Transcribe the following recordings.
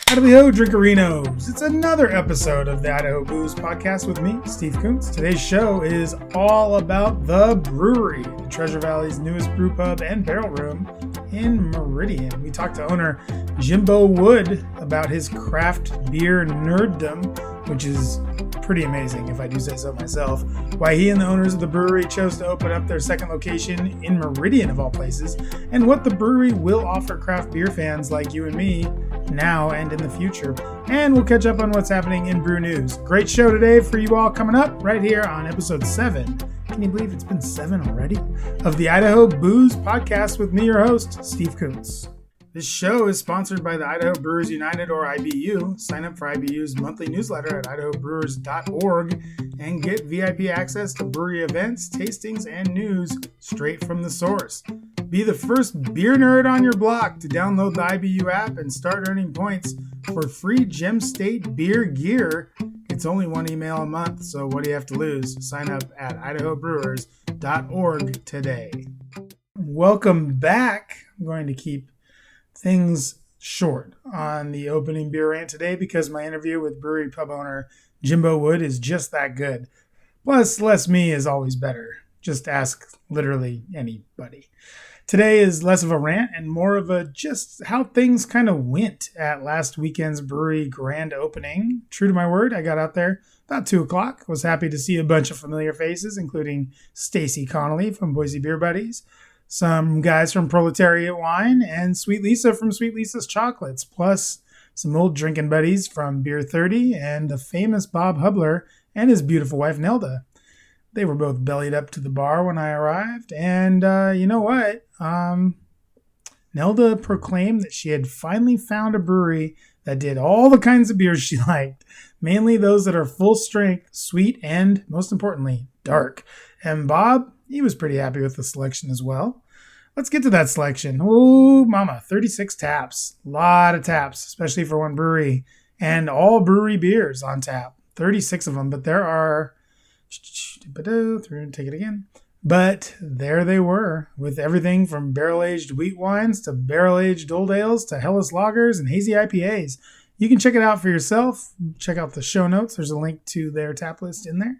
Idaho Drinkerinos. It's another episode of the Idaho Booze Podcast with me, Steve Kuntz. Today's show is all about the brewery, the Treasure Valley's newest brew pub and barrel room in Meridian. We talked to owner Jimbo Wood about his craft beer nerddom, which is pretty amazing if I do say so myself, why he and the owners of the brewery chose to open up their second location in Meridian of all places, and what the brewery will offer craft beer fans like you and me now and in the future. And we'll catch up on what's happening in brew news. Great show today for you all coming up right here on episode 7. Can you believe it's been 7 already? Of the Idaho Booze Podcast with me, your host, Steve Kuntz. This show is sponsored by the Idaho Brewers United, or IBU. Sign up for IBU's monthly newsletter at idahobrewers.org and get VIP access to brewery events, tastings, and news straight from the source. Be the first beer nerd on your block to download the IBU app and start earning points for free Gem State beer gear. It's only one email a month, so what do you have to lose? Sign up at idahobrewers.org today. Welcome back. I'm going to keep things short on the opening beer rant today because my interview with brewery pub owner Jimbo Wood is just that good. Plus, less me is always better. Just ask literally anybody. Today is less of a rant and more of a just how things kind of went at last weekend's brewery grand opening. True to my word, I got out there about 2 o'clock. Was happy to see a bunch of familiar faces, including Stacy Connolly from Boise Beer Buddies, some guys from Proletariat Wine, and Sweet Lisa from Sweet Lisa's Chocolates, plus some old drinking buddies from Beer 30 and the famous Bob Hubler and his beautiful wife Nelda. They were both bellied up to the bar when I arrived, and you know what? Nelda proclaimed that she had finally found a brewery that did all the kinds of beers she liked, mainly those that are full strength, sweet, and most importantly, dark. And Bob, he was pretty happy with the selection as well. Let's get to that selection. Oh, mama, 36 taps. A lot of taps, especially for one brewery. And all brewery beers on tap. 36 of them, but there are... Take it again. But there they were, with everything from barrel-aged wheat wines to barrel-aged old ales to Hellas lagers and hazy IPAs. You can check it out for yourself. Check out the show notes. There's a link to their tap list in there.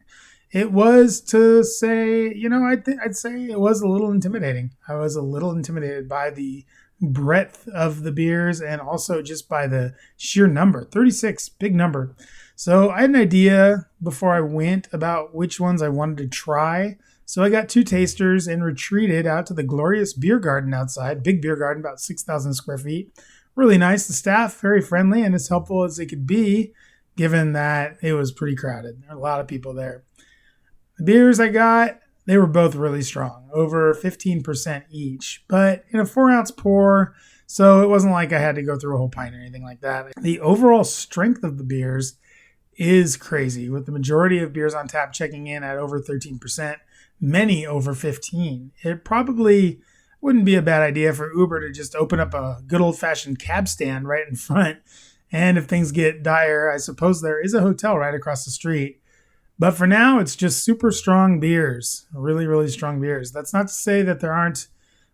It was to say, I'd say it was a little intimidating. I was a little intimidated by the breadth of the beers and also just by the sheer number. 36, big number. So I had an idea before I went about which ones I wanted to try. So I got 2 tasters and retreated out to the glorious beer garden outside. Big beer garden, about 6,000 square feet. Really nice. The staff, very friendly and as helpful as they could be, given that it was pretty crowded. There were a lot of people there. The beers I got, they were both really strong, over 15% each, but in a 4-ounce pour, so it wasn't like I had to go through a whole pint or anything like that. The overall strength of the beers is crazy, with the majority of beers on tap checking in at over 13%, many over 15%. It probably wouldn't be a bad idea for Uber to just open up a good old-fashioned cab stand right in front, and if things get dire, I suppose there is a hotel right across the street. But for now, it's just super strong beers, really, really strong beers. That's not to say that there aren't,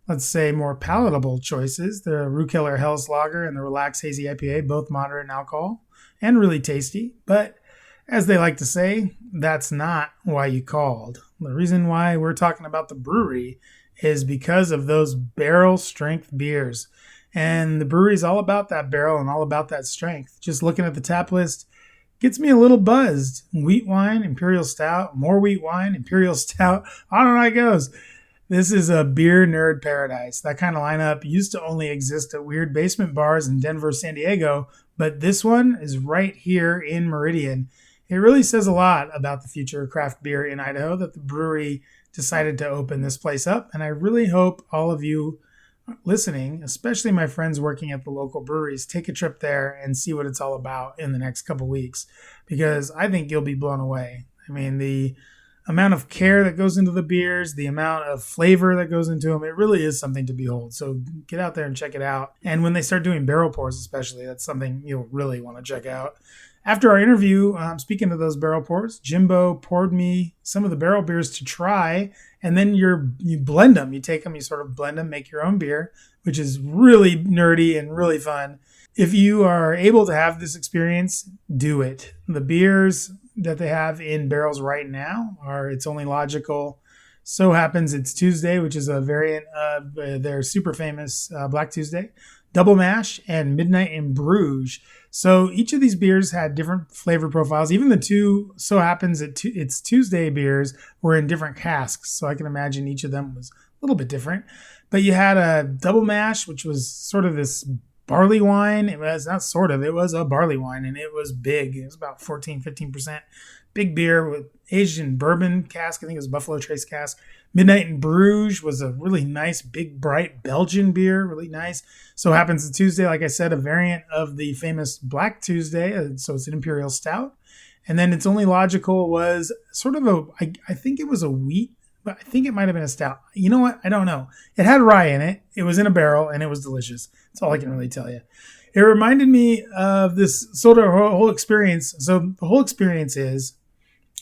let's say, more palatable choices. The Rukiller Hellas Lager and the Relax Hazy IPA, both moderate in alcohol and really tasty. But as they like to say, that's not why you called. The reason why we're talking about the brewery is because of those barrel strength beers. And the brewery is all about that barrel and all about that strength. Just looking at the tap list, gets me a little buzzed. Wheat wine, imperial stout, more wheat wine, imperial stout. On and on it goes. This is a beer nerd paradise. That kind of lineup used to only exist at weird basement bars in Denver, San Diego, but this one is right here in Meridian. It really says a lot about the future of craft beer in Idaho that the brewery decided to open this place up, and I really hope all of you listening, especially my friends working at the local breweries, take a trip there and see what it's all about in the next couple weeks, because I think you'll be blown away. I mean, the amount of care that goes into the beers, the amount of flavor that goes into them, it really is something to behold. So get out there and check it out. And when they start doing barrel pours especially, that's something you'll really want to check out. After our interview, speaking of those barrel pours, Jimbo poured me some of the barrel beers to try, and then you blend them. You take them, you sort of blend them, make your own beer, which is really nerdy and really fun. If you are able to have this experience, do it. The beers that they have in barrels right now are It's Only Logical. So Happens It's Tuesday, which is a variant of their super famous Black Tuesday, Double Mash, and Midnight in Bruges. So each of these beers had different flavor profiles. Even the two So Happens It's Tuesday beers were in different casks. So I can imagine each of them was a little bit different. But you had a Double Mash, which was sort of this barley wine. It was not sort of, it was a barley wine, and it was big. It was about 15%. Big beer with aged in bourbon cask. I think it was Buffalo Trace cask. Midnight in Bruges was a really nice, big, bright Belgian beer. Really nice. So Happens to Tuesday, like I said, a variant of the famous Black Tuesday. So it's an imperial stout. And then It's Only Logical was sort of I think it was a wheat, but I think it might have been a stout. You know what? I don't know. It had rye in it. It was in a barrel, and it was delicious. That's all I can really tell you. It reminded me of this sort of whole experience. So the whole experience is,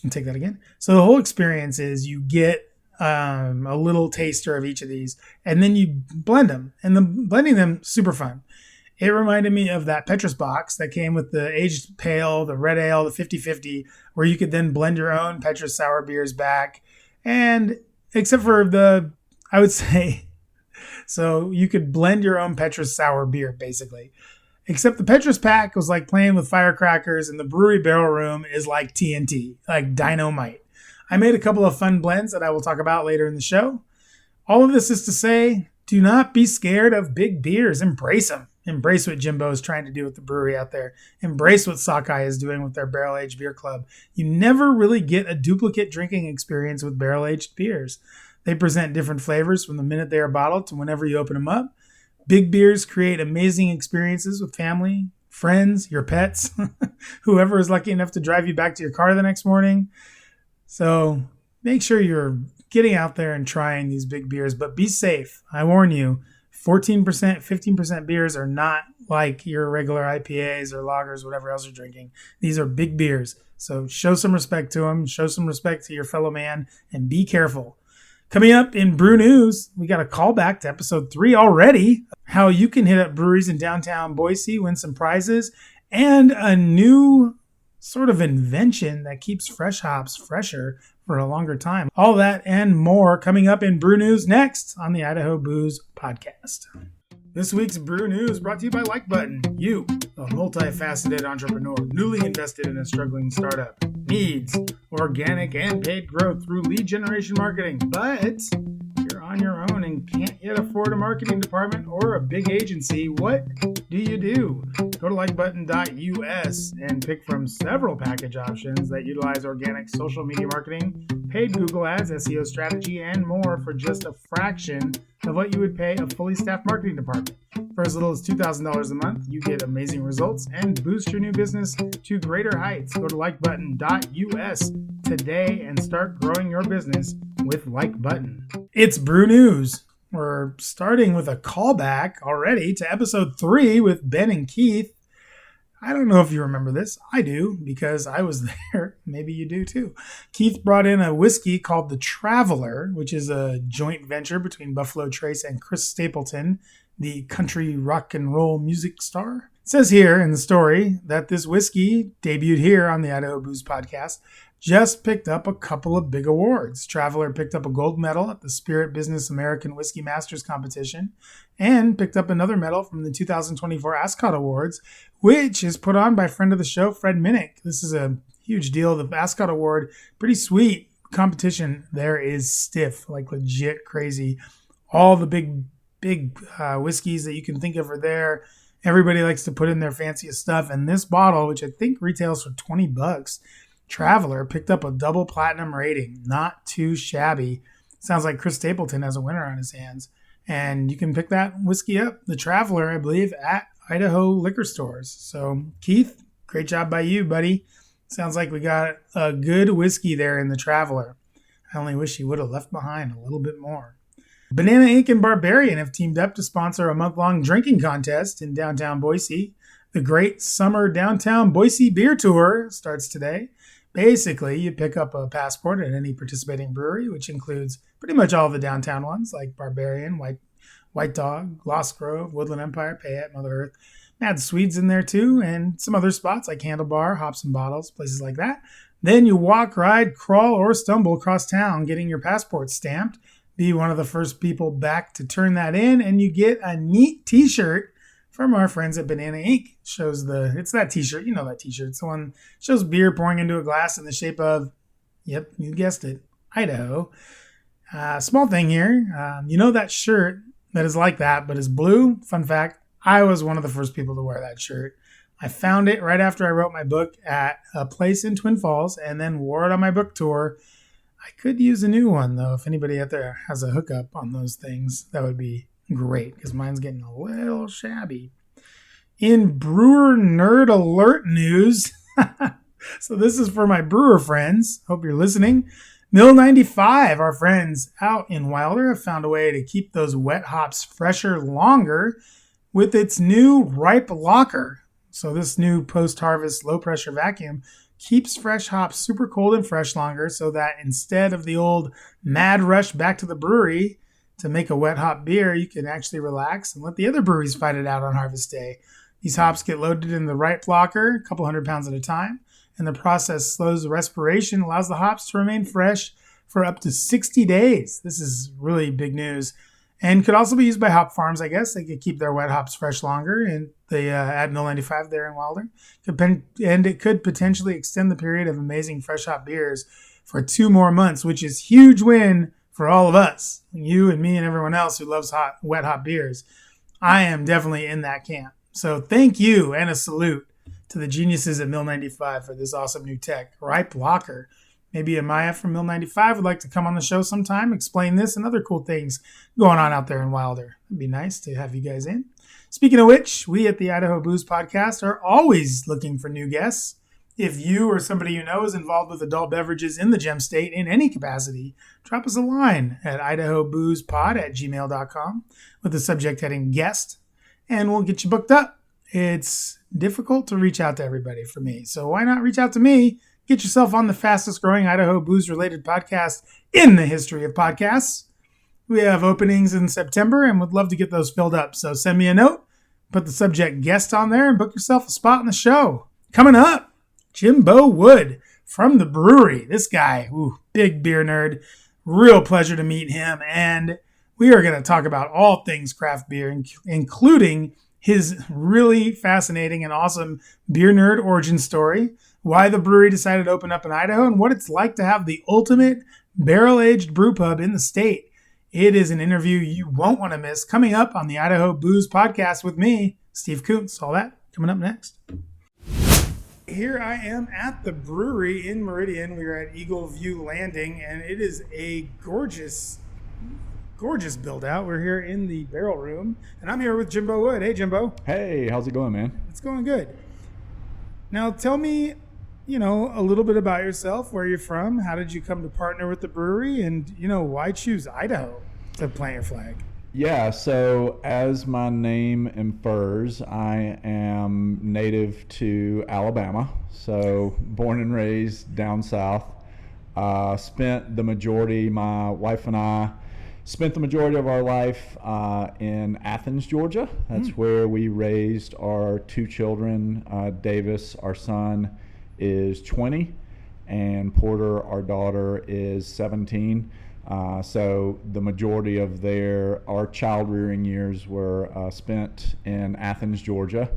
and take that again. So the whole experience is you get a little taster of each of these, and then you blend them. And the blending them, super fun. It reminded me of that Petrus box that came with the aged pale, the red ale, the 50/50, where you could then blend your own Petrus sour beers back. And except for I would say, so you could blend your own Petrus sour beer, basically. Except the Petrus pack was like playing with firecrackers, and the brewery barrel room is like TNT, like dynamite. I made a couple of fun blends that I will talk about later in the show. All of this is to say, do not be scared of big beers. Embrace them. Embrace what Jimbo is trying to do with the brewery out there. Embrace what Sockeye is doing with their barrel-aged beer club. You never really get a duplicate drinking experience with barrel-aged beers. They present different flavors from the minute they are bottled to whenever you open them up. Big beers create amazing experiences with family, friends, your pets, whoever is lucky enough to drive you back to your car the next morning. So make sure you're getting out there and trying these big beers, but be safe. I warn you, 14%, 15% beers are not like your regular IPAs or lagers, whatever else you're drinking. These are big beers. So show some respect to them, show some respect to your fellow man, and be careful. Coming up in Brew News, we got a callback to episode 3 already. How you can hit up breweries in downtown Boise, win some prizes, and a new sort of invention that keeps fresh hops fresher for a longer time. All that and more coming up in Brew News next on the Idaho Booze Podcast. This week's Brew News brought to you by Like Button. You, a multifaceted entrepreneur newly invested in a struggling startup, needs organic and paid growth through lead generation marketing, but you're on your own and can't yet afford a marketing department or a big agency. What do you do? Go to likebutton.us and pick from several package options that utilize organic social media marketing, paid Google ads, SEO strategy, and more for just a fraction of what you would pay a fully staffed marketing department. For as little as $2,000 a month, you get amazing results and boost your new business to greater heights. Go to likebutton.us today and start growing your business with Like Button. It's Brew News. We're starting with a callback already to episode 3 with Ben and Keith. I don't know if you remember this. I do, because I was there. Maybe you do too. Keith brought in a whiskey called the Traveler, which is a joint venture between Buffalo Trace and Chris Stapleton, the country rock and roll music star. It says here in the story that this whiskey debuted here on the Idaho Booze Podcast, just picked up a couple of big awards. Traveler picked up a gold medal at the Spirit Business American Whiskey Masters competition and picked up another medal from the 2024 Ascot Awards, which is put on by friend of the show, Fred Minnick. This is a huge deal. The Ascot Award, pretty sweet competition. There is stiff, like legit crazy. All the big whiskeys that you can think of are there. Everybody likes to put in their fanciest stuff. And this bottle, which I think retails for $20, Traveler picked up a double platinum rating. Not too shabby. Sounds like Chris Stapleton has a winner on his hands. And you can pick that whiskey up, the Traveler, I believe, at Idaho liquor stores. So, Keith, great job by you, buddy. Sounds like we got a good whiskey there in the Traveler. I only wish he would have left behind a little bit more. Banana Inc. and Barbarian have teamed up to sponsor a month-long drinking contest in downtown Boise. The Great Summer Downtown Boise Beer Tour starts today. Basically, you pick up a passport at any participating brewery, which includes pretty much all the downtown ones like Barbarian, White Dog, Lost Grove, Woodland Empire, Payette, Mother Earth. Add Swedes in there too, and some other spots like Handlebar, Hops and Bottles, places like that. Then you walk, ride, crawl, or stumble across town getting your passport stamped. Be one of the first people back to turn that in, and you get a neat t-shirt from our friends at Banana Ink. It's that t-shirt, you know that t-shirt. It's the one shows beer pouring into a glass in the shape of, yep, you guessed it, Idaho. Small thing here, you know that shirt that is like that, but is blue? Fun fact, I was one of the first people to wear that shirt. I found it right after I wrote my book at a place in Twin Falls and then wore it on my book tour. I could use a new one, though. If anybody out there has a hookup on those things, that would be great because mine's getting a little shabby. In brewer nerd alert news, so this is for my brewer friends. Hope you're listening. Mill 95, our friends out in Wilder, have found a way to keep those wet hops fresher longer with its new ripe locker. So this new post-harvest low-pressure vacuum keeps fresh hops super cold and fresh longer so that instead of the old mad rush back to the brewery to make a wet hop beer, you can actually relax and let the other breweries fight it out on harvest day. These hops get loaded in the ripe locker, a couple 100 pounds at a time, and the process slows the respiration, allows the hops to remain fresh for up to 60 days. This is really big news. And could also be used by hop farms, I guess. They could keep their wet hops fresh longer. And they add Mill 95 there in Wilder. And it could potentially extend the period of amazing fresh hop beers for 2 more months, which is huge win for all of us. You and me and everyone else who loves wet hop beers. I am definitely in that camp. So thank you and a salute to the geniuses at Mill 95 for this awesome new tech. Ripe locker. Maybe Amaya from Mill 95 would like to come on the show sometime, explain this and other cool things going on out there in Wilder. It'd be nice to have you guys in. Speaking of which, we at the Idaho Booze Podcast are always looking for new guests. If you or somebody you know is involved with adult beverages in the Gem State in any capacity, drop us a line at idahoboozepod@gmail.com with the subject heading guest, and we'll get you booked up. It's difficult to reach out to everybody for me, so why not reach out to me? Get yourself on the fastest growing Idaho booze-related podcast in the history of podcasts. We have openings in September and would love to get those filled up. So send me a note, put the subject guest on there, and book yourself a spot in the show. Coming up, Jimbo Wood from the brewery. This guy, big beer nerd. Real pleasure to meet him. And we are going to talk about all things craft beer, including his really fascinating and awesome beer nerd origin story, why the brewery decided to open up in Idaho, and what it's like to have the ultimate barrel-aged brew pub in the state. It is an interview you won't want to miss coming up on the Idaho Booze Podcast with me, Steve Kuntz. All that coming up next. Here I am at the brewery in Meridian. We are at Eagle View Landing, and it is a gorgeous build out. We're here in the barrel room, and I'm here with Jimbo Wood. Hey, Jimbo. Hey, how's it going, man? It's going good. Now, tell me, a little bit about yourself, where you're from, how did you come to partner with the brewery, and, why choose Idaho to plant your flag? Yeah, so as my name infers, I am native to Alabama, so born and raised down south. My wife and I spent the majority of our life in Athens, Georgia. That's where we raised our 2 children. Davis, our son, is 20, and Porter, our daughter, is 17. So the majority of our child rearing years were spent in Athens, Georgia.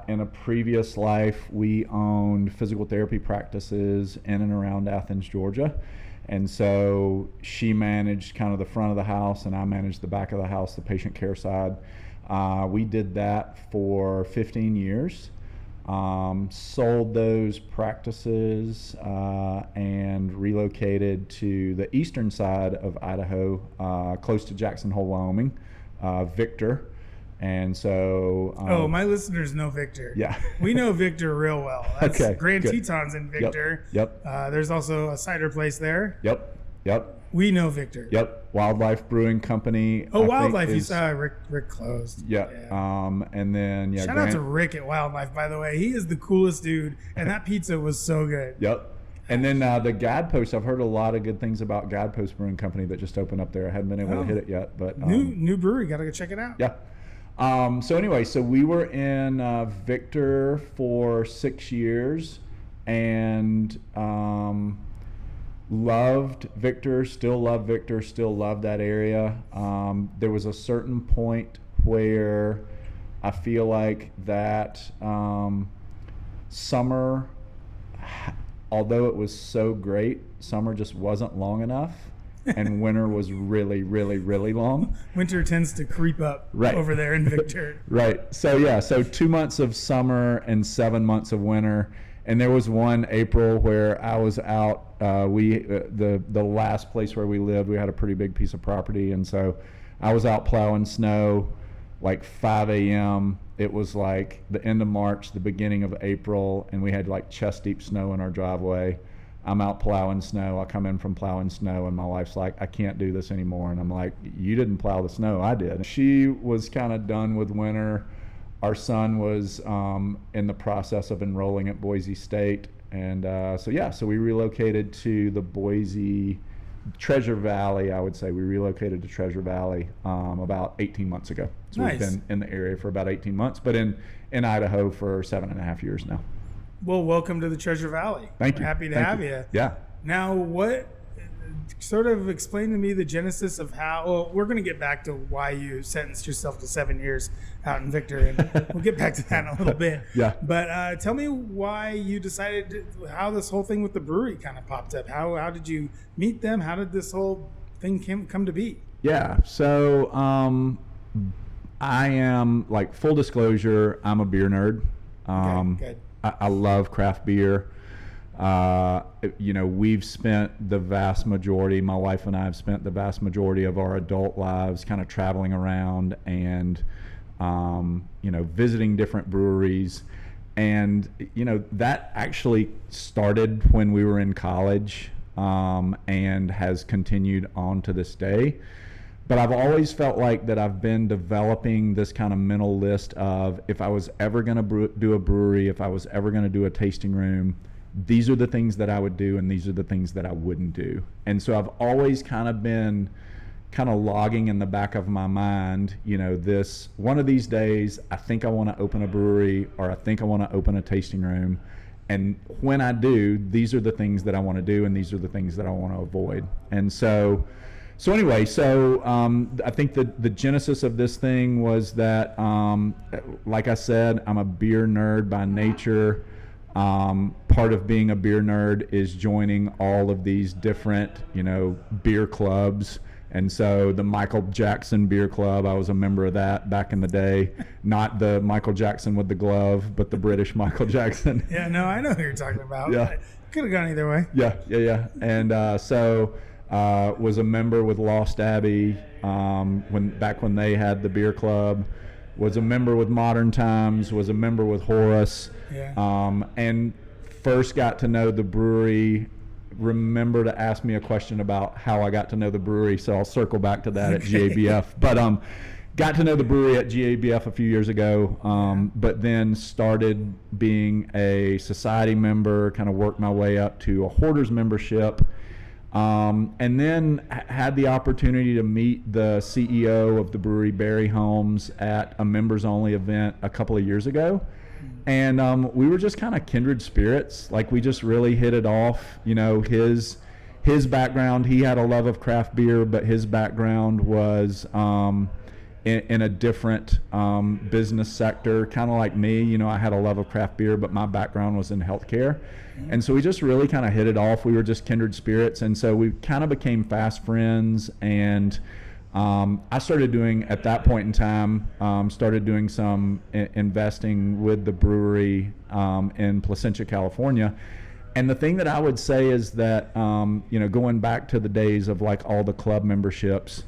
In a previous life, we owned physical therapy practices in and around Athens, Georgia. And so she managed kind of the front of the house, and I managed the back of the house, the patient care side. We did that for 15 years. Sold those practices and relocated to the eastern side of Idaho, close to Jackson Hole, Wyoming, Victor. And so... my listeners know Victor. Yeah. We know Victor real well. That's okay, Grand good. Tetons in Victor. Yep. There's also a cider place there. Yep. We know Victor. Yep. Wildlife Brewing Company. Wildlife. You saw Rick closed. Yeah. And then, Shout out to Rick at Wildlife, by the way. He is the coolest dude, and that pizza was so good. Yep. And then the Guidepost, I've heard a lot of good things about Guidepost Brewing Company that just opened up there. I haven't been able to hit it yet, but new brewery, gotta go check it out. Yeah. So anyway, so we were in Victor for 6 years, and loved Victor, still love Victor, still love that area. There was a certain point where I feel like that summer, although it was so great, summer just wasn't long enough. And winter was really, really, really long. Winter tends to creep up over there in Victor. Right. So 2 months of summer and 7 months of winter. And there was one April where I was out. The last place where we lived, we had a pretty big piece of property, and so I was out plowing snow like 5 a.m. It was like the end of March, the beginning of April, and we had like chest deep snow in our driveway. I'm out plowing snow. I come in from plowing snow, and my wife's like, I can't do this anymore. And I'm like, you didn't plow the snow, I did. She was kind of done with winter. Our son was in the process of enrolling at Boise State. And so we relocated to the Boise, Treasure Valley, I would say. We relocated to Treasure Valley about 18 months ago. So nice. We've been in the area for about 18 months, but in Idaho for 7.5 years now. Well, welcome to the Treasure Valley. Thank you. We're happy to have you. Yeah. Now, what sort of explain to me the genesis of how, well, we're going to get back to why you sentenced yourself to 7 years out in Victor, and we'll get back to that in a little bit. Yeah. But tell me why you decided, how this whole thing with the brewery kind of popped up. How did you meet them? How did this whole thing come to be? Yeah. So I am, like, full disclosure, I'm a beer nerd. Okay, good. I love craft beer. We've spent the vast majority, my wife and I have spent the vast majority of our adult lives kind of traveling around and, visiting different breweries. And, that actually started when we were in college, and has continued on to this day. But I've always felt like that I've been developing this kind of mental list of, if I was ever going to do a brewery, if I was ever going to do a tasting room, these are the things that I would do and these are the things that I wouldn't do. And so I've always kind of been logging in the back of my mind, this one of these days, I think I want to open a brewery, or I think I want to open a tasting room. And when I do, these are the things that I want to do and these are the things that I want to avoid. And so anyway, I think the genesis of this thing was that, like I said, I'm a beer nerd by nature. Part of being a beer nerd is joining all of these different, beer clubs. And so the Michael Jackson Beer Club, I was a member of that back in the day. Not the Michael Jackson with the glove, but the British Michael Jackson. Yeah, no, I know who you're talking about. Yeah. Could have gone either way. Yeah. And was a member with Lost Abbey when they had the beer club. Was a member with Modern Times. Was a member with Horace. Yeah. And first got to know the brewery. Remember to ask me a question about how I got to know the brewery, so I'll circle back to that at GABF. But got to know the brewery at GABF a few years ago, but then started being a society member, kind of worked my way up to a hoarder's membership, and then had the opportunity to meet the CEO of the brewery, Barry Holmes, at a members-only event a couple of years ago. And we were just kind of kindred spirits. Like, we just really hit it off. His background, he had a love of craft beer, but his background was in a different business sector, kind of like me. I had a love of craft beer, but my background was in healthcare. And so we just really kind of hit it off. We were just kindred spirits. And so we kind of became fast friends. And I started doing, at that point in time, started doing some investing with the brewery in Placentia, California. And the thing that I would say is that, going back to the days of like all the club memberships,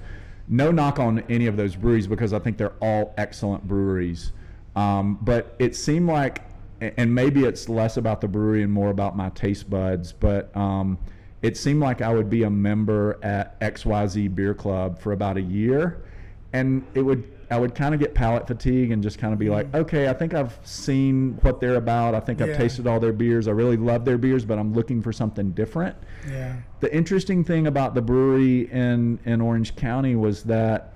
no knock on any of those breweries because I think they're all excellent breweries. But it seemed like, and maybe it's less about the brewery and more about my taste buds, but it seemed like I would be a member at XYZ Beer Club for about a year, and I would kind of get palate fatigue and just kind of be like, okay, I think I've seen what they're about. I think I've tasted all their beers. I really love their beers, but I'm looking for something different. Yeah. The interesting thing about the brewery in Orange County was that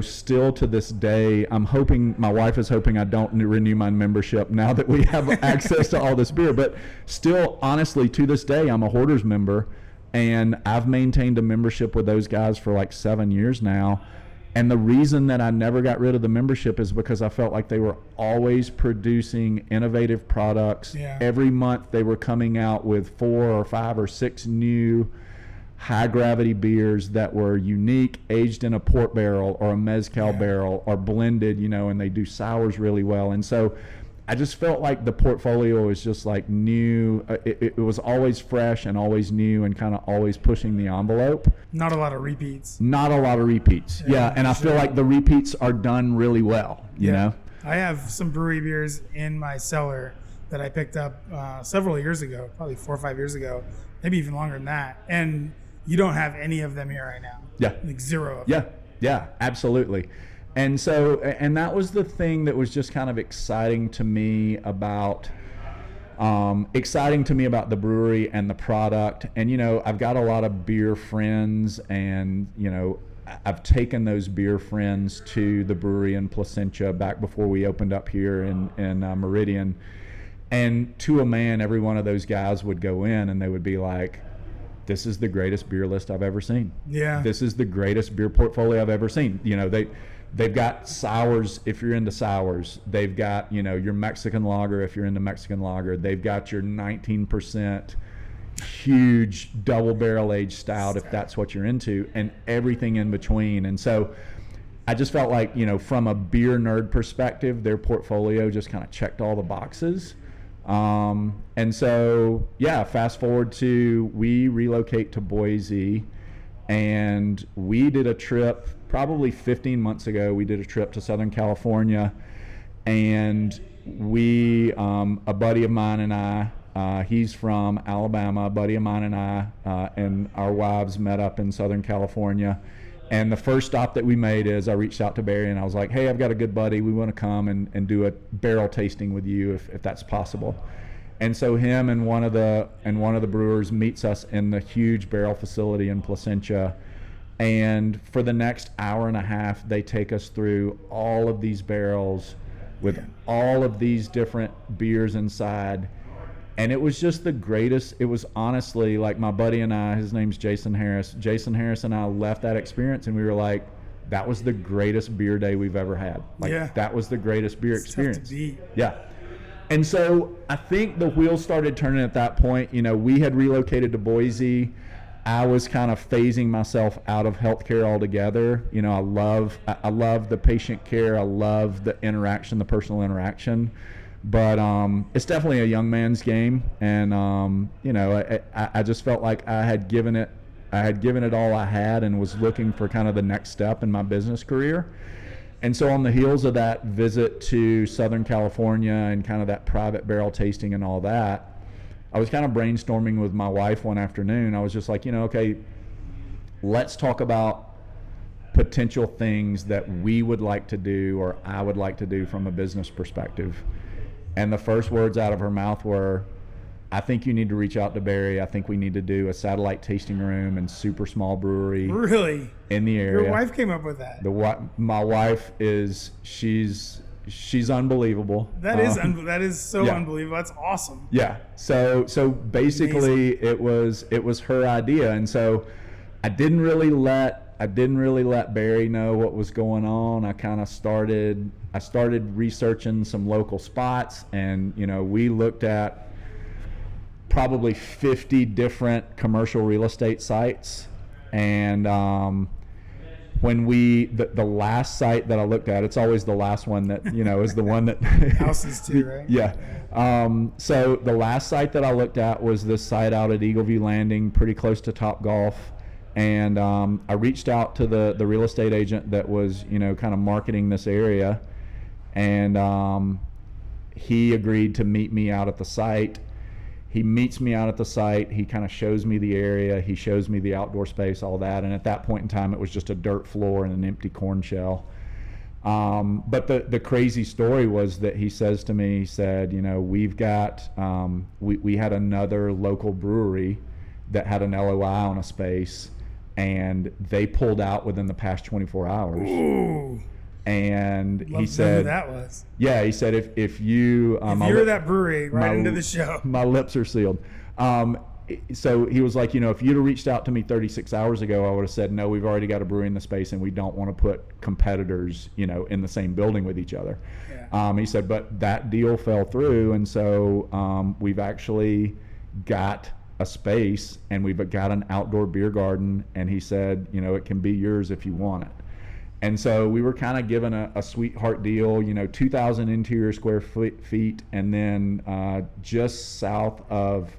still to this day, my wife is hoping I don't renew my membership now that we have access to all this beer. But still, honestly, to this day, I'm a Hoarders member, and I've maintained a membership with those guys for like 7 years now. And the reason that I never got rid of the membership is because I felt like they were always producing innovative products. Yeah. Every month they were coming out with 4 or 5 or 6 new high gravity beers that were unique, aged in a port barrel or a mezcal barrel, or blended, and they do sours really well. And so I just felt like the portfolio was just like new. It was always fresh and always new and kind of always pushing the envelope. Not a lot of repeats. Yeah. And I feel like the repeats are done really well, you know? I have some brewery beers in my cellar that I picked up several years ago, probably 4 or 5 years ago, maybe even longer than that. And you don't have any of them here right now. Yeah. Like 0 of them. Yeah, absolutely. And so, and that was the thing that was just kind of exciting to me about the brewery and the product. And, I've got a lot of beer friends, and, I've taken those beer friends to the brewery in Placentia back before we opened up here in Meridian. And to a man, every one of those guys would go in and they would be like, this is the greatest beer list I've ever seen. Yeah. This is the greatest beer portfolio I've ever seen. They've got sours if you're into sours. They've got, your Mexican lager if you're into Mexican lager. They've got your 19% huge double barrel aged stout if that's what you're into, and everything in between. And so I just felt like, from a beer nerd perspective, their portfolio just kind of checked all the boxes. And so, fast forward to we relocate to Boise, and we did a trip probably 15 months ago. We did a trip to Southern California, and a buddy of mine and I, he's from Alabama, a buddy of mine and I, and our wives met up in Southern California. And the first stop that we made is I reached out to Barry and I was like, hey, I've got a good buddy. We want to come and do a barrel tasting with you if that's possible. And so him and one of the brewers meets us in the huge barrel facility in Placentia. And for the next hour and a half, they take us through all of these barrels with all of these different beers inside. And it was just the greatest. It was honestly like my buddy and I, his name's Jason Harris. Jason Harris and I left that experience and we were like, that was the greatest beer day we've ever had. That was the greatest beer experience. Tough to beat. Yeah. And so I think the wheels started turning at that point. We had relocated to Boise. I was kind of phasing myself out of healthcare altogether. I love the patient care. I love the interaction, the personal interaction. But it's definitely a young man's game, and I just felt like I had given it all I had, and was looking for kind of the next step in my business career. And so on the heels of that visit to Southern California and kind of that private barrel tasting and all that, I was kind of brainstorming with my wife one afternoon. I was just like, okay, let's talk about potential things that we would like to do or I would like to do from a business perspective. And the first words out of her mouth were, I think you need to reach out to Barry. I think we need to do a satellite tasting room and super small brewery. Really? In the area. Your wife came up with that? My wife she's unbelievable. That is so unbelievable. That's awesome. Yeah. So basically it was her idea. And so I didn't really let Barry know what was going on. I started researching some local spots, and we looked at probably 50 different commercial real estate sites. And when the last site that I looked at, it's always the last one that is the one that houses too, right? Yeah. So the last site that I looked at was this site out at Eagleview Landing, pretty close to Topgolf. And I reached out to the real estate agent that was kind of marketing this area, and he agreed to meet me out at the site. He meets me out at the site. He kind of shows me the area. He shows me the outdoor space, all that. And at that point in time, it was just a dirt floor and an empty corn shell. But the crazy story was that he says to me, he said, we've got, we had another local brewery that had an LOI on a space, and they pulled out within the past 24 hours. Ooh. And Love he to know said, who that was. yeah, he said, if you, if you're that brewery, right into the show. My lips are sealed. So he was like, if you'd have reached out to me 36 hours ago, I would have said, no, we've already got a brewery in the space and we don't want to put competitors, in the same building with each other. Yeah. He said, but that deal fell through. And so we've actually got a space and we've got an outdoor beer garden. And he said, it can be yours if you want it. And so we were kind of given a sweetheart deal, 2,000 interior square feet, and then just south of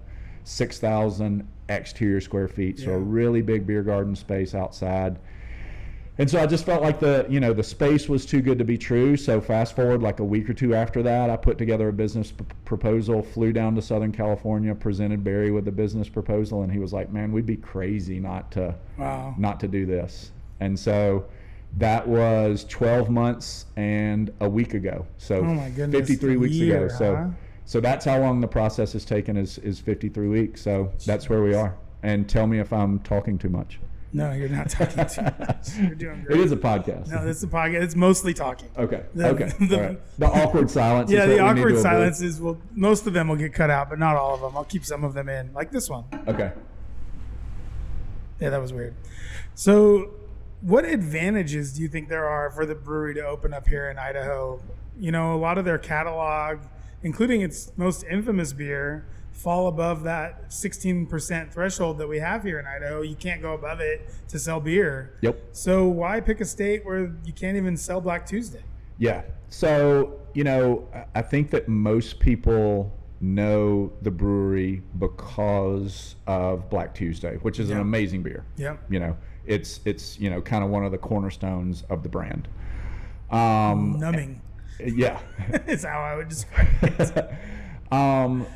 6,000 exterior square feet. So a really big beer garden space outside. And so I just felt like the space was too good to be true. So fast forward like a week or two after that, I put together a business proposal, flew down to Southern California, presented Barry with the business proposal, and he was like, man, we'd be crazy not to do this. And so that was 12 months and a week ago. So 53 weeks ago. So that's how long the process has taken is 53 weeks. So that's where we are. And tell me if I'm talking too much. No, you're not talking too much. You're doing great. It is a podcast. No, it's a podcast. It's mostly talking. Okay. The awkward silence. Yeah, the awkward silences most of them will get cut out, but not all of them. I'll keep some of them in, like this one. Okay. Yeah, that was weird. So what advantages do you think there are for the brewery to open up here in Idaho? A lot of their catalog, including its most infamous beer, fall above that 16% threshold that we have here in Idaho. You can't go above it to sell beer. Yep. So why pick a state where you can't even sell Black Tuesday? Yeah. So, I think that most people know the brewery because of Black Tuesday, which is an amazing beer. Yeah. It's kind of one of the cornerstones of the brand. Numbing. Yeah. Is how I would describe it.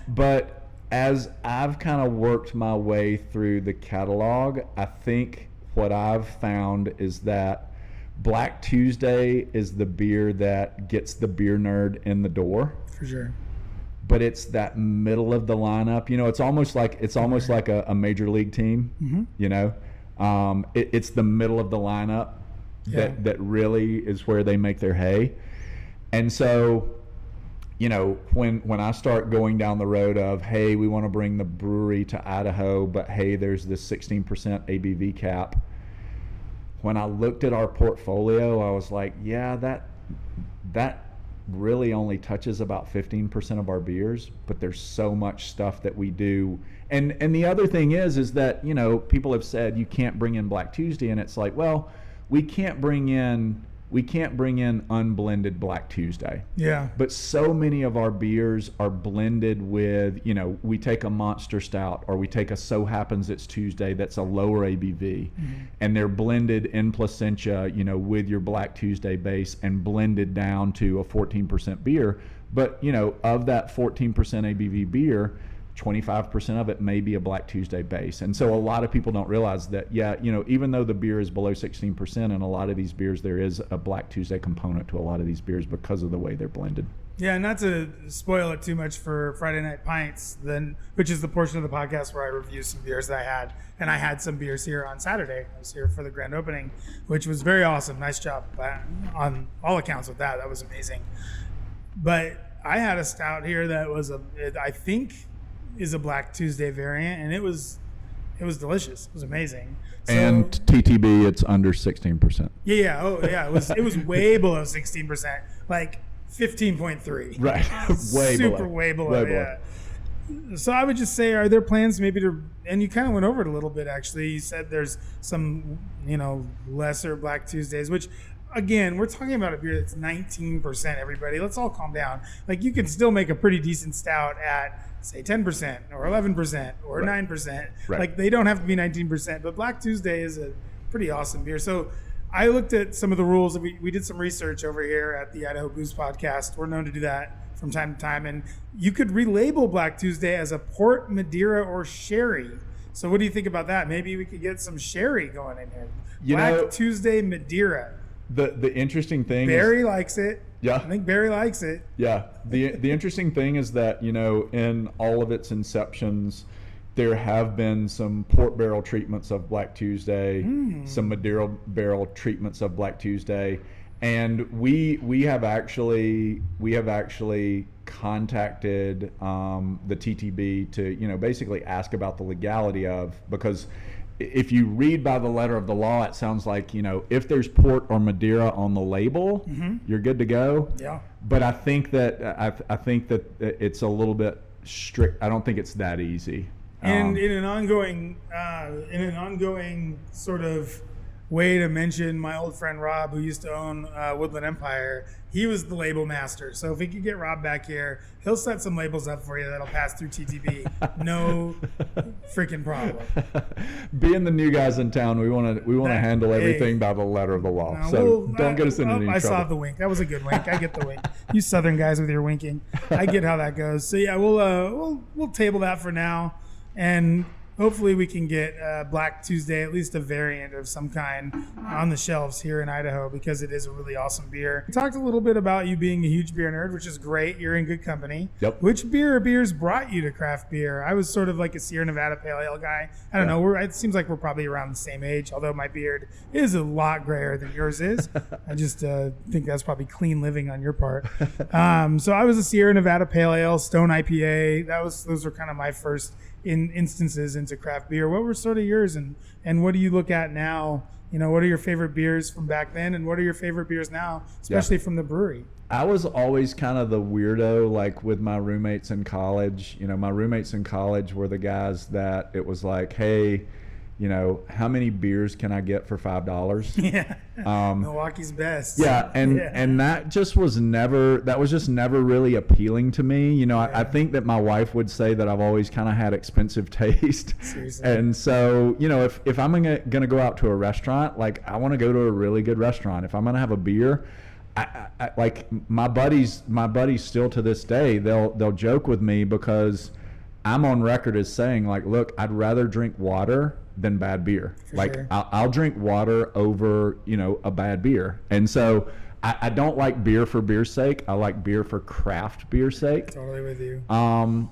But as I've kind of worked my way through the catalog, I think what I've found is that Black Tuesday is the beer that gets the beer nerd in the door. For sure. But it's that middle of the lineup. It's almost like a major league team. Mm-hmm. It's the middle of the lineup that really is where they make their hay. And so, when I start going down the road of, hey, we want to bring the brewery to Idaho, but hey, there's this 16% ABV cap. When I looked at our portfolio, I was like, yeah, that really only touches about 15% of our beers, but there's so much stuff that we do. And the other thing is that, people have said you can't bring in Black Tuesday, and it's like, well, we can't bring in unblended Black Tuesday. Yeah. But so many of our beers are blended with, we take a Monster Stout or we take a So Happens It's Tuesday that's a lower ABV, and they're blended in Placentia, with your Black Tuesday base and blended down to a 14% beer. But, of that 14% ABV beer, 25% of it may be a Black Tuesday base. And so a lot of people don't realize that, even though the beer is below 16%, in a lot of these beers, there is a Black Tuesday component to a lot of these beers because of the way they're blended. Yeah, not to spoil it too much for Friday Night Pints, which is the portion of the podcast where I review some beers that I had. And I had some beers here on Saturday. I was here for the grand opening, which was very awesome. Nice job on all accounts with that. That was amazing. But I had a stout here that was I think is a Black Tuesday variant, and it was delicious. It was amazing. So, and TTB, it's under 16%. Yeah. Oh, yeah. It was way below 16%, like 15.3. Right. Way below. Yeah. So I would just say, are there plans maybe and you kind of went over it a little bit, actually. You said there's some, lesser Black Tuesdays, which, again, we're talking about a beer that's 19%, everybody. Let's all calm down. Like, you can still make a pretty decent stout at, say, 10% or 11% or 9%. Right. Like, they don't have to be 19%, but Black Tuesday is a pretty awesome beer. So I looked at some of the rules. We did some research over here at the Idaho Booze Podcast. We're known to do that from time to time. And you could relabel Black Tuesday as a port, Madeira, or sherry. So what do you think about that? Maybe we could get some sherry going in here. Black Tuesday Madeira. The interesting thing Barry likes it. Yeah. I think Barry likes it. Yeah. The interesting thing is that, in all of its inceptions, there have been some port barrel treatments of Black Tuesday, some Madeira barrel treatments of Black Tuesday, and we have actually contacted the TTB to basically ask about the legality of, because if you read by the letter of the law, it sounds like if there's port or Madeira on the label, you're good to go. Yeah. But I think that it's a little bit strict. I don't think it's that easy. And in an ongoing sort of way to mention my old friend Rob, who used to own Woodland Empire, he was the label master. So if we could get Rob back here, he'll set some labels up for you that'll pass through TTB. No freaking problem. Being the new guys in town, we want to handle everything by the letter of the law. Don't get us into any trouble. I saw the wink. That was a good wink. I get the wink. You Southern guys with your winking, I get how that goes. So yeah, we'll table that for now. And hopefully we can get Black Tuesday, at least a variant of some kind, on the shelves here in Idaho, because it is a really awesome beer. We talked a little bit about you being a huge beer nerd, which is great. You're in good company. Yep. Which beer or beers brought you to craft beer? I was sort of like a Sierra Nevada Pale Ale guy. I don't know. It seems like we're probably around the same age, although my beard is a lot grayer than yours is. I just think that's probably clean living on your part. So I was a Sierra Nevada Pale Ale, Stone IPA. Those were kind of my first instances into craft beer. What were sort of yours, and what do you look at now? What are your favorite beers from back then, and what are your favorite beers now, especially from the brewery? I was always kind of the weirdo, like with my roommates in college. My roommates in college were the guys that it was like, hey, how many beers can I get for $5? Yeah. Milwaukee's best. Yeah, and that was just never really appealing to me. I think that my wife would say that I've always kind of had expensive taste. Seriously. And so, if I'm gonna go out to a restaurant, like I want to go to a really good restaurant. If I'm gonna have a beer, I like my buddies still to this day, they'll joke with me because I'm on record as saying, like, look, I'd rather drink water than bad beer. Sure. I'll drink water over, a bad beer. And so I don't like beer for beer's sake. I like beer for craft beer's sake. Totally with you.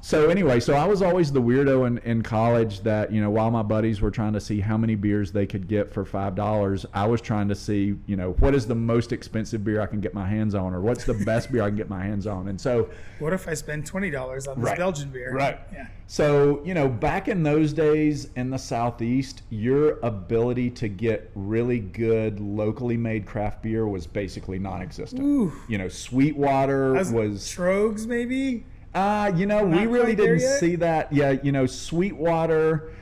So anyway, I was always the weirdo in college that, while my buddies were trying to see how many beers they could get for $5, I was trying to see, what is the most expensive beer I can get my hands on, or what's the best beer I can get my hands on. And so what if I spend $20 on this Belgian beer? Right. Yeah. So, back in those days in the Southeast, your ability to get really good locally made craft beer was basically non-existent. Ooh. Sweetwater was Trogs, maybe? We really didn't see that. Yeah, Sweetwater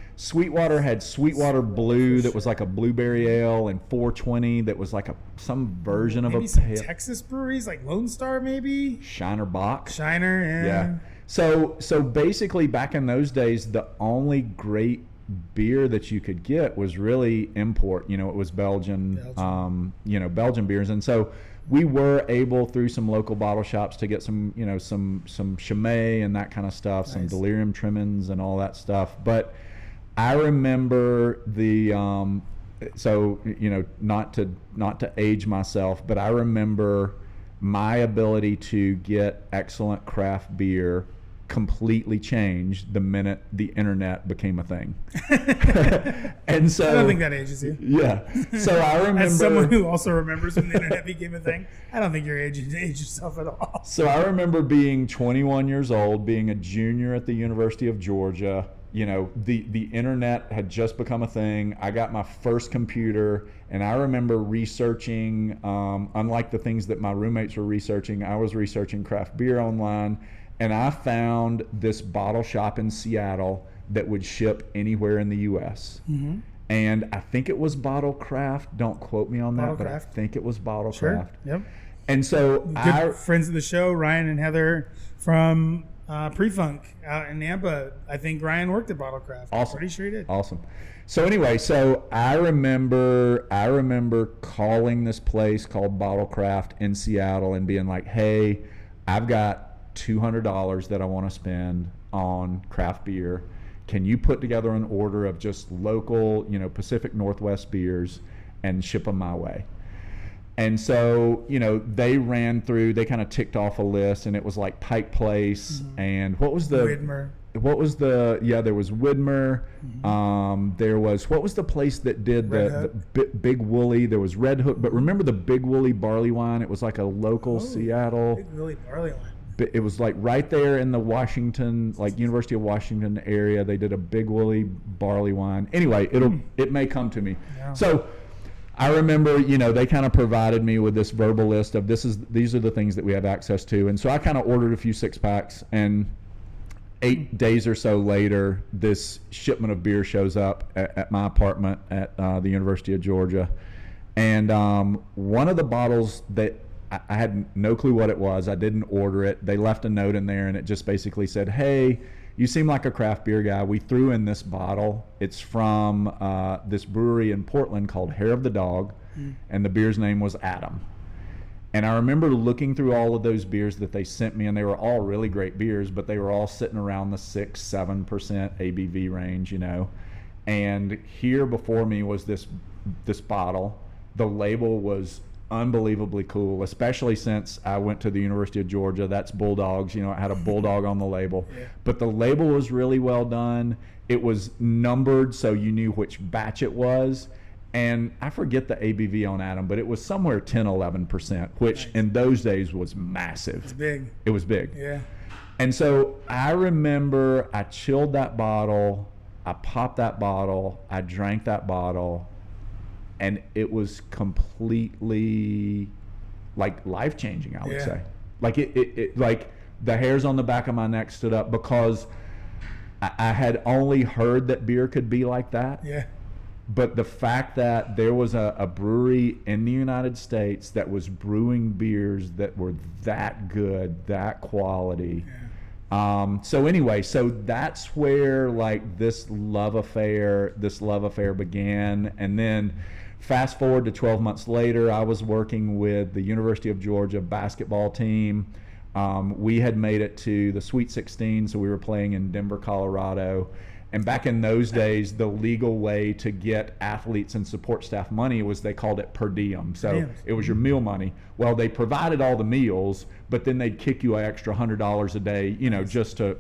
had Sweetwater Blue that was like a blueberry ale, and 420 that was like some version maybe of a some Texas breweries like Lone Star, maybe Shiner Bock. Yeah. So basically back in those days, the only great beer that you could get was really import. It was Belgian. Belgian beers. And so we were able, through some local bottle shops, to get some Chimay and that kind of stuff, some Delirium Tremens and all that stuff. But I remember not to age myself, but I remember my ability to get excellent craft beer completely changed the minute the internet became a thing. And so I don't think that ages you. Yeah. So I remember, as someone who also remembers when the internet became a thing, I don't think you're aging to age yourself at all. So I remember being 21 years old, being a junior at the University of Georgia. The internet had just become a thing. I got my first computer, and I remember researching, unlike the things that my roommates were researching, I was researching craft beer online, and I found this bottle shop in Seattle that would ship anywhere in the U.S. Mm-hmm. And I think it was Bottle Craft. Don't quote me on that, but I think it was Bottle Craft. Yep. And so good friends of the show, Ryan and Heather from Pre-Funk out in Nampa. I think Ryan worked at Bottle Craft. Awesome. I'm pretty sure he did. Awesome. So anyway, I remember calling this place called Bottle Craft in Seattle and being like, hey, I've got $200 that I want to spend on craft beer. Can you put together an order of just local, Pacific Northwest beers and ship them my way? And so, they ran through, they kind of ticked off a list, and it was like Pike Place, and what was the Widmer. There was Widmer. There was, what was the place that did the Big Woolly? There was Red Hook, but remember the Big Woolly barley wine? It was like a local Seattle. Big Woolly barley wine. It was like right there in the Washington, like University of Washington area. They did a Big Woolly barley wine. Anyway, it may come to me. Yeah. So I remember, they kind of provided me with this verbal list of these are the things that we have access to. And so I kind of ordered a few 6-packs, and 8 days or so later, this shipment of beer shows up at my apartment at the University of Georgia. And one of the bottles that I had no clue what it was. I didn't order it. They left a note in there, and it just basically said, "Hey, you seem like a craft beer guy. We threw in this bottle. It's from this brewery in Portland called Hair of the Dog, and the beer's name was Adam." And I remember looking through all of those beers that they sent me, and they were all really great beers, but they were all sitting around the 6-7% ABV range, And here before me was this bottle. The label was unbelievably cool, especially since I went to the University of Georgia. That's Bulldogs, it had a bulldog on the label. Yeah. But the label was really well done. It was numbered so you knew which batch it was. And I forget the ABV on Adam, but it was somewhere 10-11%, which in those days was massive. It's big. It was big. Yeah. And so I remember I chilled that bottle, I popped that bottle, I drank that bottle, and it was completely like life-changing, I would say. Like it like the hairs on the back of my neck stood up, because I had only heard that beer could be like that. Yeah. But the fact that there was a brewery in the United States that was brewing beers that were that good, that quality. Yeah. So that's where like this love affair began. And then fast forward to 12 months later, I was working with the University of Georgia basketball team. We had made it to the Sweet 16, so we were playing in Denver, Colorado. And back in those days, the legal way to get athletes and support staff money was, they called it per diem. So it was your meal money. Well, they provided all the meals, but then they'd kick you an extra $100 a day, just to,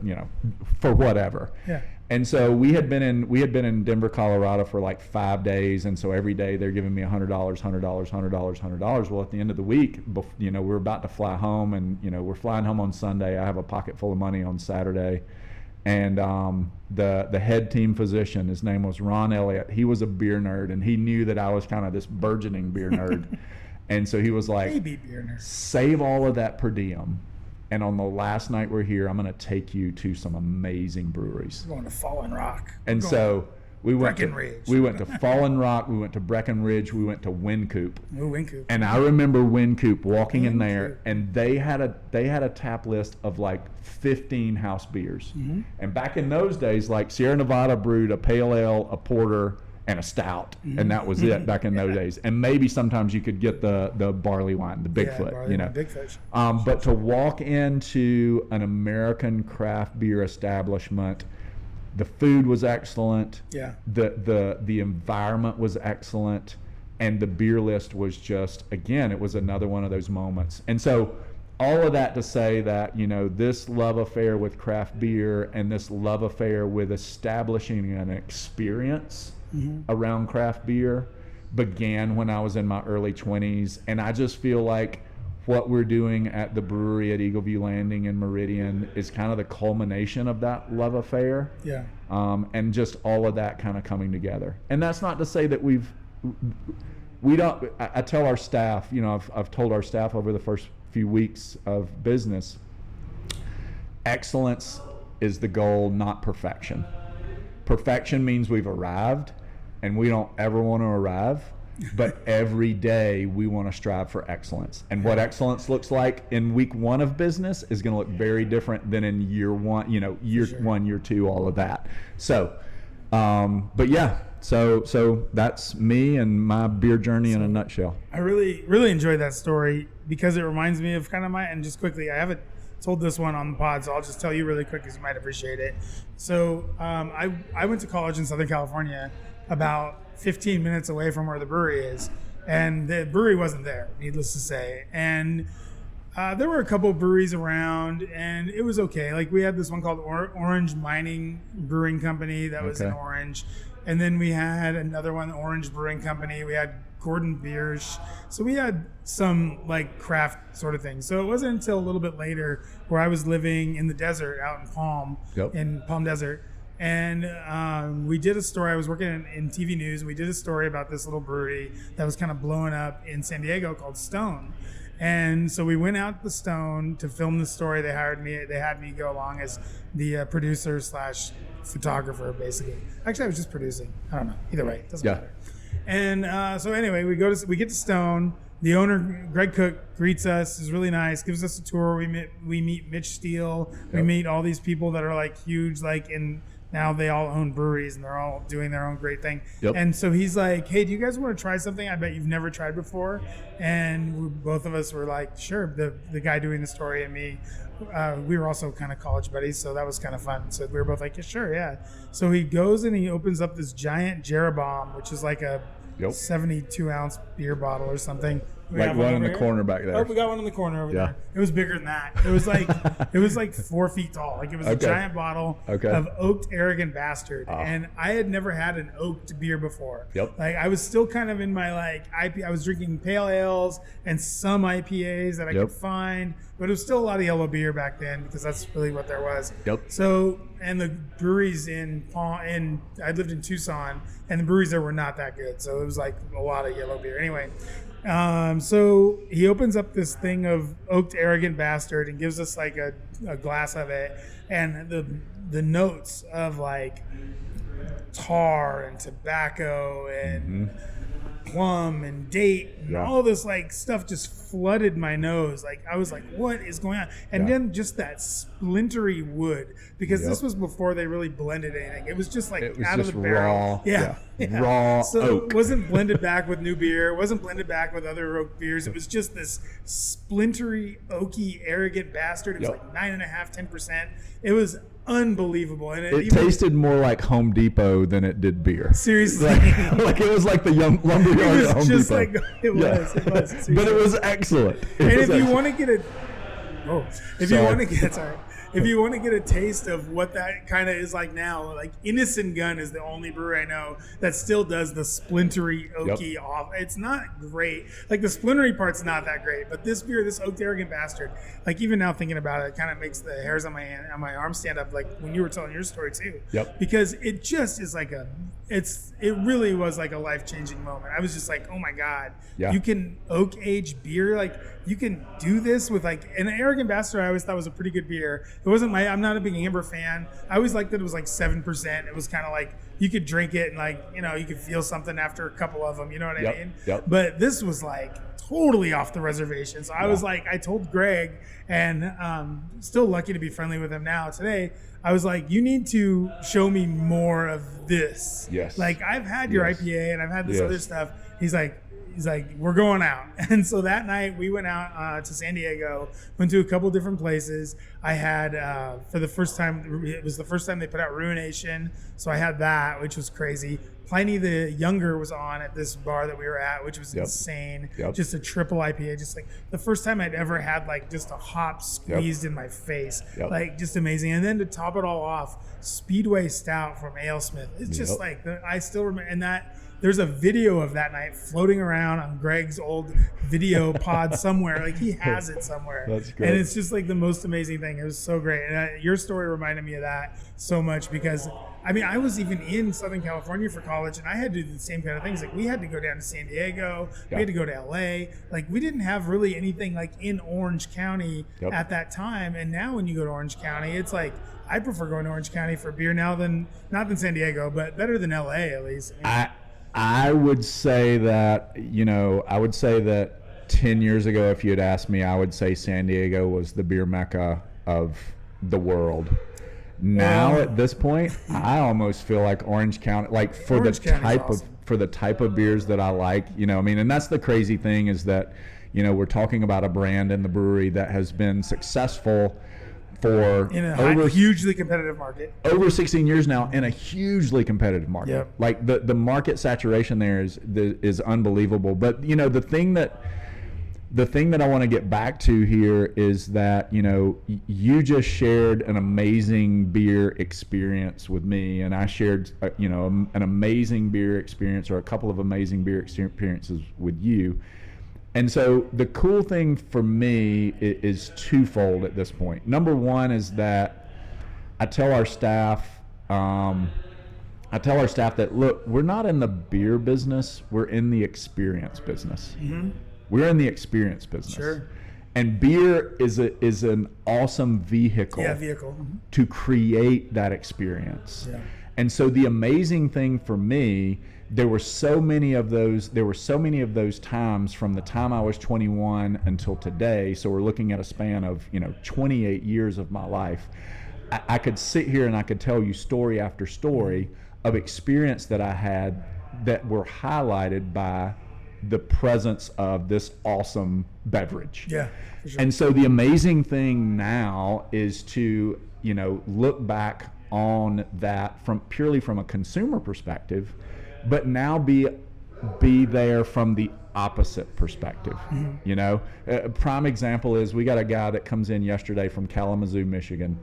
for whatever. Yeah. And so we had been in Denver, Colorado for like 5 days, and so every day they're giving me $100, $100. Well, at the end of the week, we're about to fly home, and we're flying home on Sunday. I have a pocket full of money on Saturday. And the head team physician, his name was Ron Elliott. He was a beer nerd, and he knew that I was kind of this burgeoning beer nerd. And so he was like, "Baby beer nerd. Save all of that per diem, and on the last night we're here, I'm going to take you to some amazing breweries." We're going to Fallen Rock. And so we went to Fallen Rock, we went to Breckenridge, we went to Wynkoop. Oh, Wynkoop. And I remember Wynkoop walking in there, and they had a tap list of like 15 house beers. Mm-hmm. And back in those days, like Sierra Nevada brewed a pale ale, a porter, and a stout, and that was it back in those days. And maybe sometimes you could get the barley wine, the Bigfoot, Bigfoot. But to walk into an American craft beer establishment, the food was excellent. Yeah. The environment was excellent, and the beer list was just, again, it was another one of those moments. And so all of that to say that, this love affair with craft beer and this love affair with establishing an experience around craft beer began when I was in my early 20s. And I just feel like what we're doing at the brewery at Eagle View Landing in Meridian is kind of the culmination of that love affair. Yeah. And just all of that kind of coming together. And that's not to say that I tell our staff, I've told our staff over the first few weeks of business, excellence is the goal, not perfection. Perfection means we've arrived, and we don't ever want to arrive. But every day we want to strive for excellence. And what excellence looks like in week 1 of business is going to look very different than in year 1, year 1, year 2, all of that. So, but yeah, so that's me and my beer journey in a nutshell. I really, really enjoyed that story because it reminds me of kind of and just quickly, I haven't told this one on the pod, so I'll just tell you really quick because you might appreciate it. So I went to college in Southern California, about 15 minutes away from where the brewery is. and the brewery wasn't there, needless to say. And there were a couple of breweries around, and it was okay. Like we had this one called Orange Mining Brewing Company that was in Orange, and then we had another one, Orange Brewing Company. We had Gordon Biersch. So we had some like craft sort of thing. So it wasn't until a little bit later where I was living in the desert out in Palm Desert. And we did a story. I was working in TV news. And we did a story about this little brewery that was kind of blowing up in San Diego called Stone. And so we went out to Stone to film the story. They hired me. They had me go along as the producer / photographer, basically. Actually, I was just producing. I don't know. Either way, it doesn't matter. And so anyway, we get to Stone. The owner, Greg Cook, greets us. Is really nice. Gives us a tour. We meet Mitch Steele. We meet all these people that are like huge, like in. Now they all own breweries and they're all doing their own great thing. And so he's like, hey, do you guys want to try something I bet you've never tried before? And both of us were like, sure. The guy doing the story and me, we were also kind of college buddies, so that was kind of fun. So we were both like, yeah, sure, yeah. So he goes and he opens up this giant Jeroboam, which is like a 72-ounce beer bottle or something. Like one in the corner back there. Oh, we got one in the corner over there. It was bigger than that. It was like 4 feet tall. Like it was a giant bottle of oaked Arrogant Bastard. And I had never had an oaked beer before. Like I was still kind of in my like I was drinking pale ales and some IPAs that I could find, but it was still a lot of yellow beer back then because that's really what there was. So and the breweries I lived in Tucson, and the breweries there were not that good. So it was like a lot of yellow beer. Anyway. So he opens up this thing of oaked Arrogant Bastard and gives us like a glass of it, and the notes of like tar and tobacco and plum and date and all this like stuff just flooded my nose. Like I was like, what is going on? And then just that splintery wood, because this was before they really blended anything. It was just like out of the barrel. Raw so oak. It wasn't blended back with new beer. It wasn't blended back with other oak beers. It was just this splintery, oaky, Arrogant Bastard. It was like 9.5%, 10%. It was unbelievable. And it tasted more like Home Depot than it did beer. Seriously. Like it was like the lumberyard at Home just Depot. Like it was. Seriously. But it was excellent. If you want to get if you want to get a taste of what that kind of is like now, like Innocent Gun is the only brewery I know that still does the splintery, oaky off. It's not great. Like the splintery part's not that great, but this beer, this Oaked Arrogant Bastard, like even now thinking about it, it kind of makes the hairs on my arm stand up. Like when you were telling your story too, because it just is like it really was like a life-changing moment. I was just like, oh my God, you can oak age beer, like you can do this with like an Arrogant Bastard. I always thought was a pretty good beer. It wasn't I'm not a big amber fan. I always liked that it was like 7%. It was kind of like you could drink it and like, you could feel something after a couple of them, you know what I mean? But this was like totally off the reservation. So I was like, I told Greg, and still lucky to be friendly with him now today. I was like, you need to show me more of this. Like I've had your IPA and I've had this other stuff. He's like, we're going out. And so that night we went out to San Diego, went to a couple different places. I had, for the first time, it was the first time they put out Ruination. So I had that, which was crazy. Pliny the Younger was on at this bar that we were at, which was insane. Just a triple IPA, just like the first time I'd ever had like just a hop squeezed in my face. Like just amazing. And then to top it all off, Speedway Stout from AleSmith. It's just like, I still remember, and that, there's a video of that night floating around on Greg's old video pod somewhere. Like he has it somewhere. That's great. And it's just like the most amazing thing. It was so great. And your story reminded me of that so much because, I mean, I was even in Southern California for college and I had to do the same kind of things. Like we had to go down to San Diego. We had to go to LA. Like we didn't have really anything like in Orange County at that time. And now when you go to Orange County, it's like, I prefer going to Orange County for beer now not than San Diego, but better than LA at least. I would say that, 10 years ago, if you had asked me, I would say San Diego was the beer mecca of the world. Now at this point, I almost feel like Orange County, like for the type of beers that I like, and that's the crazy thing is that, we're talking about a brand in the brewery that has been successful for in a over hugely competitive market. Over 16 years now in a hugely competitive market. Yep. Like the market saturation there is unbelievable. But the thing that I want to get back to here is that you just shared an amazing beer experience with me, and I shared an amazing beer experience, or a couple of amazing beer experiences with you. And so the cool thing for me is twofold at this point. Number one is that I tell our staff that, look, we're not in the beer business, we're in the experience business. Mm-hmm. We're in the experience business. Sure. And beer is an awesome vehicle, to create that experience. Yeah. And so the amazing thing for me, there were so many of those times from the time I was 21 until today. So we're looking at a span of 28 years of my life. I could sit here and I could tell you story after story of experience that I had that were highlighted by the presence of this awesome beverage. Yeah, for sure. And so the amazing thing now is to look back on that purely from a consumer perspective, but now be there from the opposite perspective. Mm-hmm. A prime example is we got a guy that comes in yesterday from Kalamazoo, Michigan.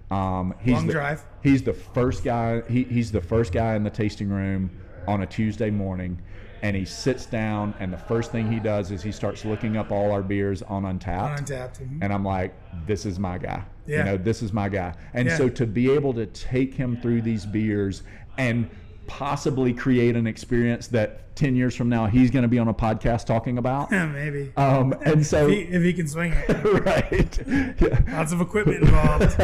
Long drive. He's the first guy. He's the first guy in the tasting room on a Tuesday morning, and he sits down, and the first thing he does is he starts looking up all our beers on Untappd. Mm-hmm. And I'm like, this is my guy. Yeah. This is my guy. And so to be able to take him through these beers and possibly create an experience that 10 years from now he's going to be on a podcast talking about. Maybe. And so if he can swing it. Right. Yeah. Lots of equipment involved.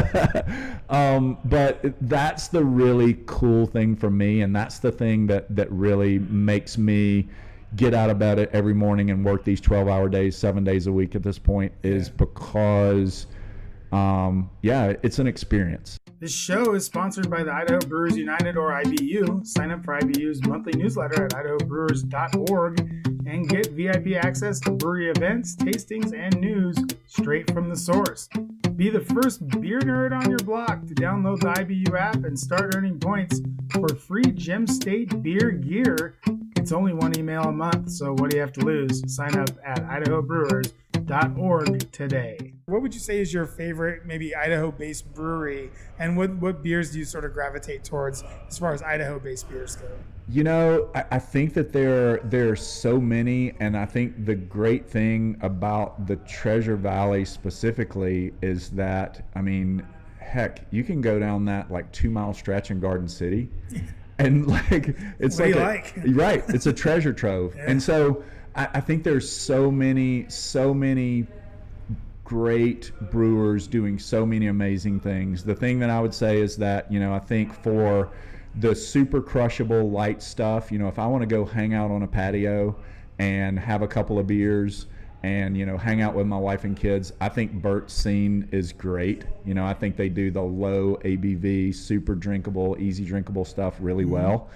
But that's the really cool thing for me, and that's the thing that really makes me get out of bed every morning and work these 12-hour days, 7 days a week at this point, is because it's an experience. This show is sponsored by the Idaho Brewers United, or IBU. Sign up for IBU's monthly newsletter at idahobrewers.org and get VIP access to brewery events, tastings, and news straight from the source. Be the first beer nerd on your block to download the IBU app and start earning points for free Gem State beer gear. It's only one email a month, so what do you have to lose? Sign up at idahobrewers.org today. What would you say is your favorite, maybe Idaho-based brewery, and what beers do you sort of gravitate towards as far as Idaho-based beers go? I think that there are so many, and I think the great thing about the Treasure Valley specifically is that, heck, you can go down that 2-mile stretch in Garden City, and it's right, it's a treasure trove. Yeah. And so I think there's so many great brewers doing so many amazing things. The thing that I would say is that, I think for the super crushable light stuff, if I want to go hang out on a patio and have a couple of beers and, hang out with my wife and kids, I think Bert's Scene is great. I think they do the low ABV, super drinkable, easy drinkable stuff really well.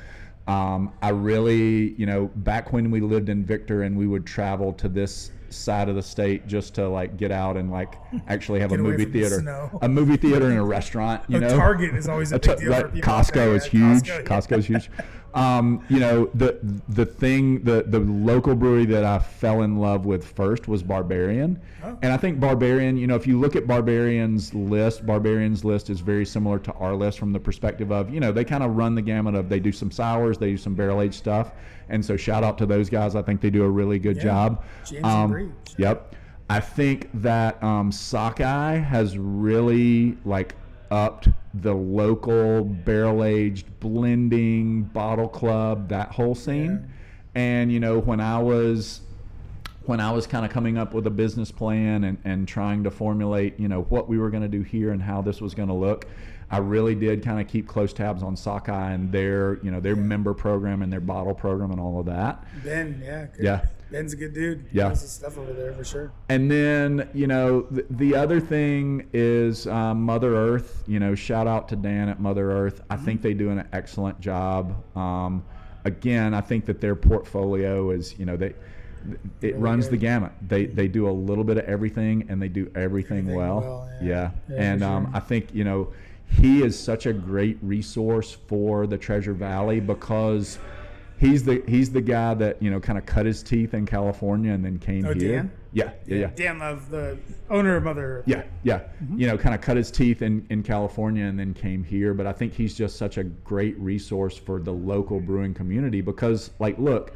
I really, back when we lived in Victor and we would travel to this side of the state just to get out and actually have a movie theater and a restaurant. Target is always a big deal for people. Costco is huge. Costco's huge. The local brewery that I fell in love with first was Barbarian. Oh. And I think Barbarian, if you look at Barbarian's list is very similar to our list from the perspective of, they kind of run the gamut of, they do some sours, they do some barrel-aged stuff. And so shout out to those guys. I think they do a really good job. James and Bree. Yep. I think that Sockeye has really upped the local barrel-aged blending bottle club, that whole scene. Yeah. And when I was kind of coming up with a business plan and trying to formulate what we were going to do here and how this was going to look, I really did kind of keep close tabs on Sockeye and their member program and their bottle program and all of that. Ben, good. Yeah. Ben's a good dude. He knows his stuff over there for sure. And then, the other thing is Mother Earth. Shout out to Dan at Mother Earth. I think they do an excellent job. Again, I think that their portfolio is, it really runs good. the gamut. They do a little bit of everything, and they do everything well. Yeah, And for sure. I think, he is such a great resource for the Treasure Valley because he's the guy that kind of cut his teeth in California and then came here. Dan? Yeah. Dan Love, the owner of Mother Earth. Yeah. Mm-hmm. Kind of cut his teeth in California and then came here. But I think he's just such a great resource for the local brewing community because, like, look,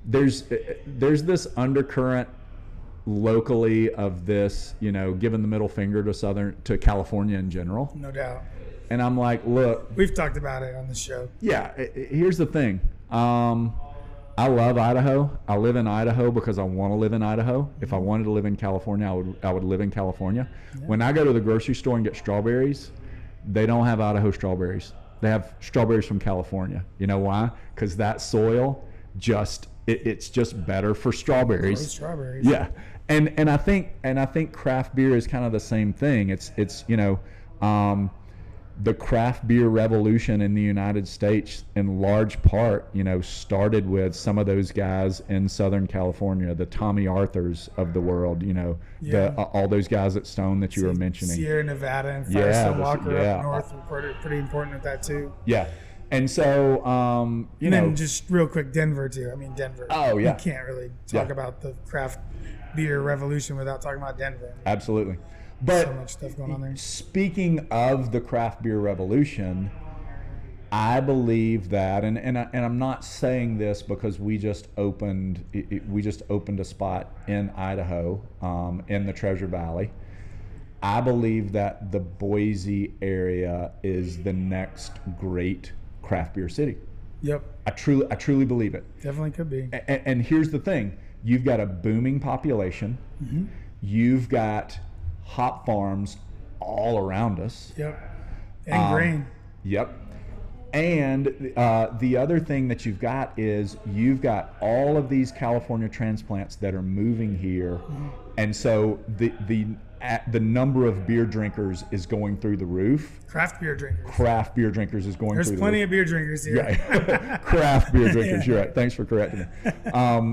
there's this undercurrent locally of this, giving the middle finger to California in general. No doubt. And I'm like, look, we've talked about it on the show. Yeah. Here's the thing. I love Idaho. I live in Idaho because I want to live in Idaho. If I wanted to live in California, I would live in California. Yeah. When I go to the grocery store and get strawberries, they don't have Idaho strawberries. They have strawberries from California. You know why? Because that soil it's just better for strawberries. Strawberries. Yeah. And I think craft beer is kind of the same thing. It's the craft beer revolution in the United States, in large part, started with some of those guys in Southern California, the Tommy Arthurs of the world, all those guys at Stone that you were mentioning. Sierra Nevada and Firestone Walker up north were pretty important at that too. Yeah. And so, and then just real quick, Denver too. I mean, Denver. Oh, yeah. You can't really talk about the craft beer revolution without talking about Denver. Absolutely. But so much stuff going on there. Speaking of the craft beer revolution, I believe that, and I'm not saying this because we just opened a spot in Idaho, in the Treasure Valley. I believe that the Boise area is the next great craft beer city. Yep. I truly believe it. Definitely could be. And here's the thing: you've got a booming population. Mm-hmm. You've got hop farms all around us. Yep. And grain. Yep. And the other thing that you've got is you've got all of these California transplants that are moving here, mm-hmm. and so the number of beer drinkers is going through the roof. Craft beer drinkers is going through the roof. There's plenty of beer drinkers here. Right. Craft beer drinkers, You're right. Thanks for correcting me.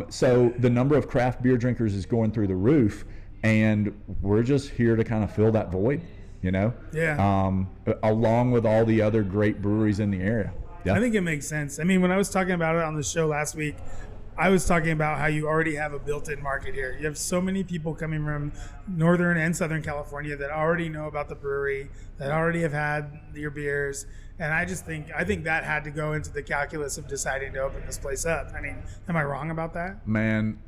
So the number of craft beer drinkers is going through the roof. And we're just here to kind of fill that void, Yeah. Along with all the other great breweries in the area. Yeah. I think it makes sense. I mean, when I was talking about it on the show last week, I was talking about how you already have a built-in market here. You have so many people coming from Northern and Southern California that already know about the brewery, that already have had your beers. And I think that had to go into the calculus of deciding to open this place up. I mean, am I wrong about that? Man,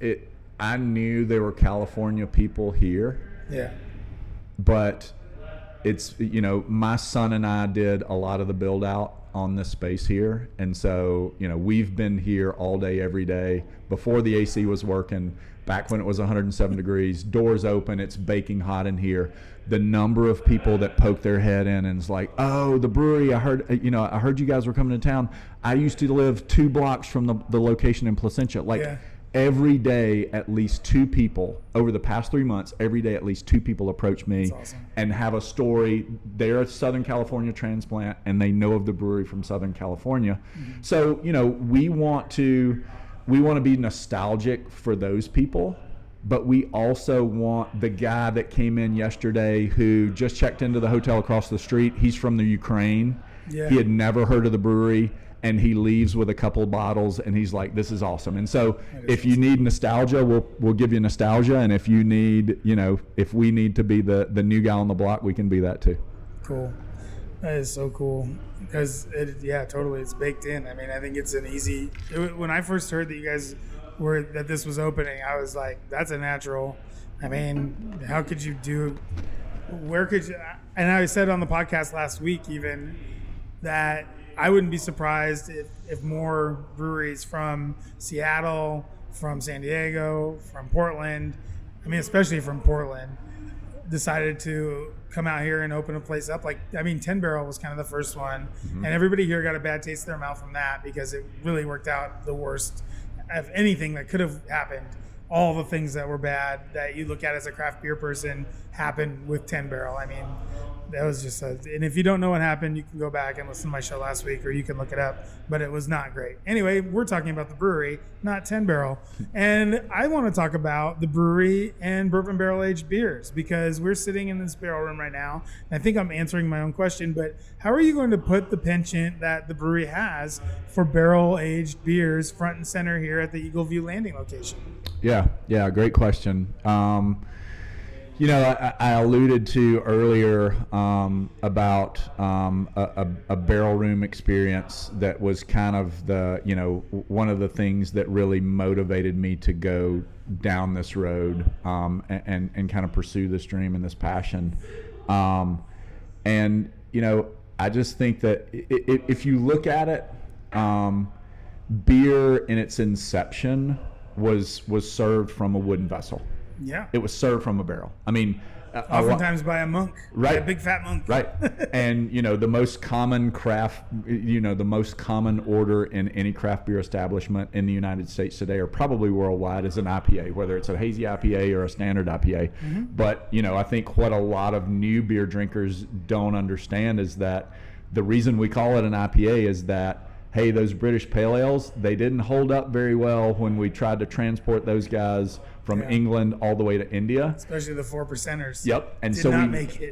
I knew there were California people here. Yeah. But it's, my son and I did a lot of the build out on this space here. And so, we've been here all day, every day before the AC was working, back when it was 107 degrees, doors open, it's baking hot in here. The number of people that poke their head in and is like, oh, the brewery, I heard you guys were coming to town. I used to live 2 blocks from the location in Placentia. Every day, at least 2 people over the past 3 months, every day, at least 2 people approach me and have a story. They're a Southern California transplant and they know of the brewery from Southern California. Mm-hmm. So, we want to be nostalgic for those people, but we also want the guy that came in yesterday who just checked into the hotel across the street. He's from the Ukraine. Yeah. He had never heard of the brewery. And he leaves with a couple of bottles, and he's like, "This is awesome." And so, if you need nostalgia, we'll give you nostalgia. And if you need, if we need to be the new guy on the block, we can be that too. Cool. That is so cool because totally, it's baked in. I mean, I think it's when I first heard that you guys that this was opening, I was like, "That's a natural." I mean, how could you do? Where could you? And I said on the podcast last week even that I wouldn't be surprised if more breweries from Seattle, from San Diego, from Portland, especially from Portland, decided to come out here and open a place up. 10 Barrel was kind of the first one, mm-hmm. and everybody here got a bad taste in their mouth from that because it really worked out the worst of anything that could have happened. All the things that were bad that you look at as a craft beer person happened with 10 Barrel. that was just and if you don't know what happened, you can go back and listen to my show last week, or you can look it up, but it was not great. Anyway, we're talking about the brewery, not 10 Barrel. And I want to talk about the brewery and bourbon barrel aged beers, because we're sitting in this barrel room right now. And I think I'm answering my own question, but how are you going to put the penchant that the brewery has for barrel aged beers front and center here at the Eagle View Landing location? Yeah, great question. I alluded to earlier about a barrel room experience that was kind of the, one of the things that really motivated me to go down this road and kind of pursue this dream and this passion. I just think that if you look at it, beer in its inception was served from a wooden vessel. Yeah. It was served from a barrel. I mean, oftentimes by a monk, right? A big fat monk, right? And the most common the most common order in any craft beer establishment in the United States today, or probably worldwide, is an IPA, whether it's a hazy IPA or a standard IPA. Mm-hmm. But I think what a lot of new beer drinkers don't understand is that the reason we call it an IPA is that, hey, those British pale ales, they didn't hold up very well when we tried to transport those guys from England all the way to India. Especially the 4%ers. Yep. And so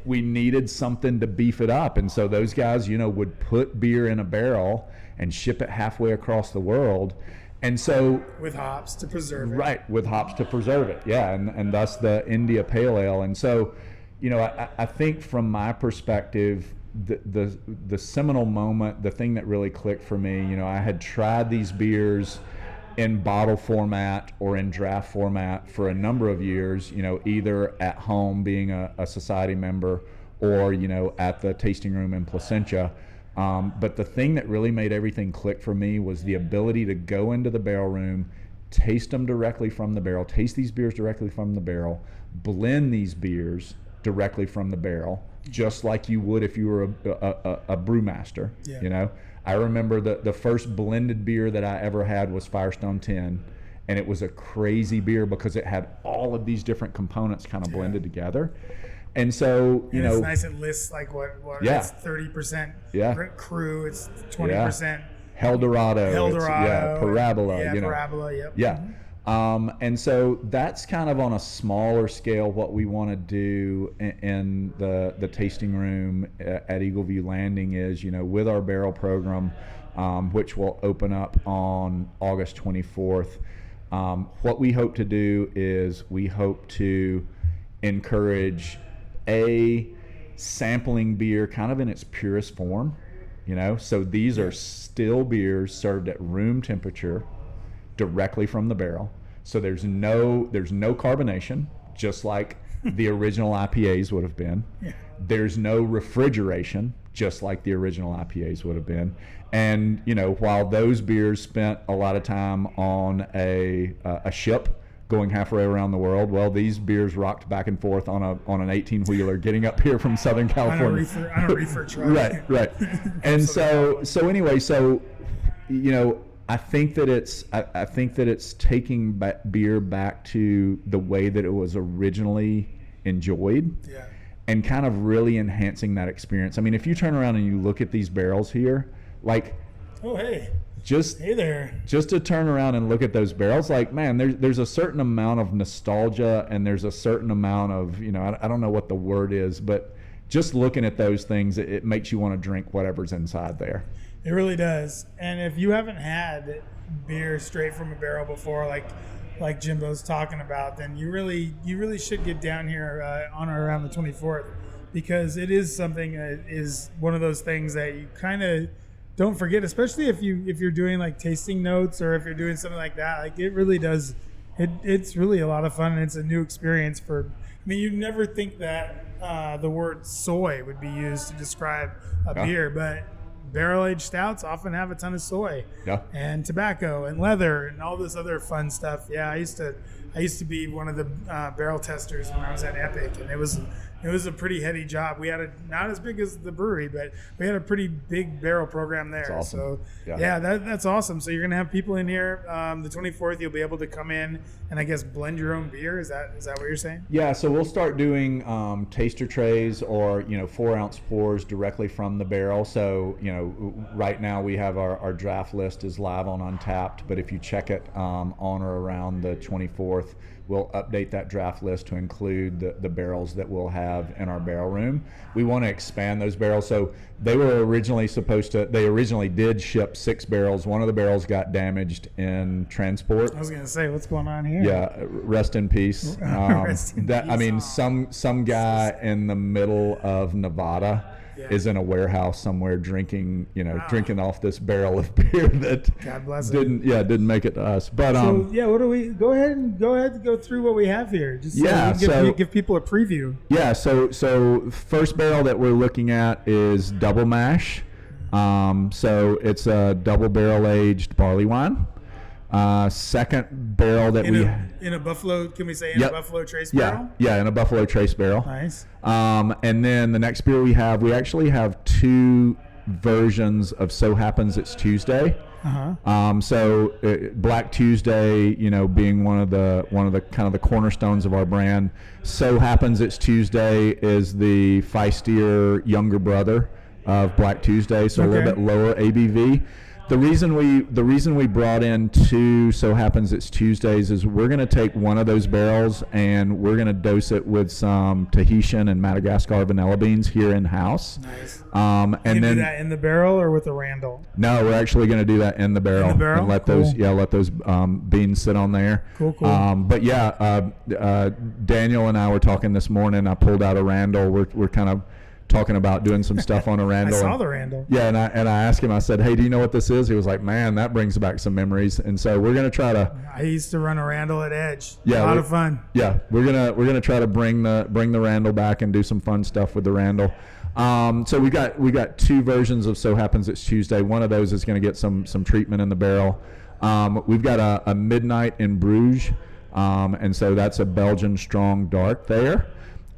we needed something to beef it up. And so those guys, would put beer in a barrel and ship it halfway across the world. And so with hops to preserve it. Right, with hops to preserve it. Yeah, and thus the India Pale Ale. And so, I think from my perspective, the seminal moment, the thing that really clicked for me, I had tried these beers in bottle format or in draft format for a number of years, either at home being a society member or, at the tasting room in Placentia. But the thing that really made everything click for me was the ability to go into the barrel room, taste them directly from the barrel, taste these beers directly from the barrel, blend these beers directly from the barrel, just like you would if you were a brewmaster. Yeah. I remember the first blended beer that I ever had was Firestone 10, and it was a crazy beer because it had all of these different components kind of blended together. And so, it's nice. It lists like what it's 30% crew, it's 20% Eldorado, Parabola, Parabola, yep. Yeah. And so that's kind of on a smaller scale what we want to do in the tasting room at Eagle View Landing is, with our barrel program, which will open up on August 24th. What we hope to do is we hope to encourage sampling beer kind of in its purest form, so these are still beers served at room temperature directly from the barrel. So there's no carbonation, just like the original IPAs would have been. Yeah. There's no refrigeration, just like the original IPAs would have been. And while those beers spent a lot of time on a ship going halfway around the world, well, these beers rocked back and forth on an 18-wheeler getting up here from Southern California on a reefer truck. right. And so anyway, I think that it's taking beer back to the way that it was originally enjoyed, and kind of really enhancing that experience. I mean, if you turn around and you look at these barrels here, like, hey there, just to turn around and look at those barrels, like, man, there's a certain amount of nostalgia, and there's a certain amount of, I don't know what the word is, but just looking at those things, it makes you want to drink whatever's inside there. It really does. And if you haven't had beer straight from a barrel before, like Jimbo's talking about, then you really should get down here on or around the 24th, because it is something that is one of those things that you kind of don't forget, especially if you're doing like tasting notes, or if you're doing something like that. Like, it really does. It's really a lot of fun, and it's a new experience you'd never think that the word soy would be used to describe a beer, but barrel-aged stouts often have a ton of soy and tobacco and leather and all this other fun stuff. Yeah, I used to I used to be one of the barrel testers when I was at Epic, and it was a pretty heady job. We had not as big as the brewery, but we had a pretty big barrel program there. That's awesome. So Yeah. that's awesome. So you're gonna have people in here. The 24th, you'll be able to come in and I guess blend your own beer. Is that what you're saying? Yeah, so we'll start doing taster trays or 4-ounce pours directly from the barrel. So right now we have our draft list is live on Untapped, but if you check it on or around the 24th, we'll update that draft list to include the barrels that we'll have in our barrel room. We want to expand those barrels. So they were originally they originally did ship 6 barrels. One of the barrels got damaged in transport. I was going to say, what's going on here? Yeah, rest in peace. Rest in peace. I mean, some guy in the middle of Nevada is in a warehouse somewhere drinking off this barrel of beer that God bless him. didn't make it to us. But what do we go ahead and go through what we have here? Just give people a preview. Yeah, so first barrel that we're looking at is double mash. So it's a double barrel aged barley wine. Second barrel that in a Buffalo, can we say a Buffalo Trace barrel? Yeah, in a Buffalo Trace barrel. Nice. And then the next beer we actually have 2 versions of So Happens It's Tuesday. So Black Tuesday, being one of the kind of the cornerstones of our brand. So Happens It's Tuesday is the feistier younger brother of Black Tuesday, so a little bit lower ABV. The reason we brought in 2 So Happens It's Tuesdays is we're going to take one of those barrels and we're going to dose it with some Tahitian and Madagascar vanilla beans here in house. Nice. And then do that in the barrel or with the Randall? No, we're actually going to do that in the barrel. And let those beans sit on there. Cool. But Daniel and I were talking this morning. I pulled out a Randall. We're kind of talking about doing some stuff on a Randall. I saw the Randall. Yeah, and I asked him, I said, hey, do you know what this is? He was like, man, that brings back some memories. And so we're going to try to... I used to run a Randall at Edge. Yeah, a lot of fun. Yeah, we're gonna try to bring the Randall back and do some fun stuff with the Randall. So we got 2 versions of So Happens It's Tuesday. One of those is going to get some treatment in the barrel. We've got a Midnight in Bruges, and so that's a Belgian strong dark there.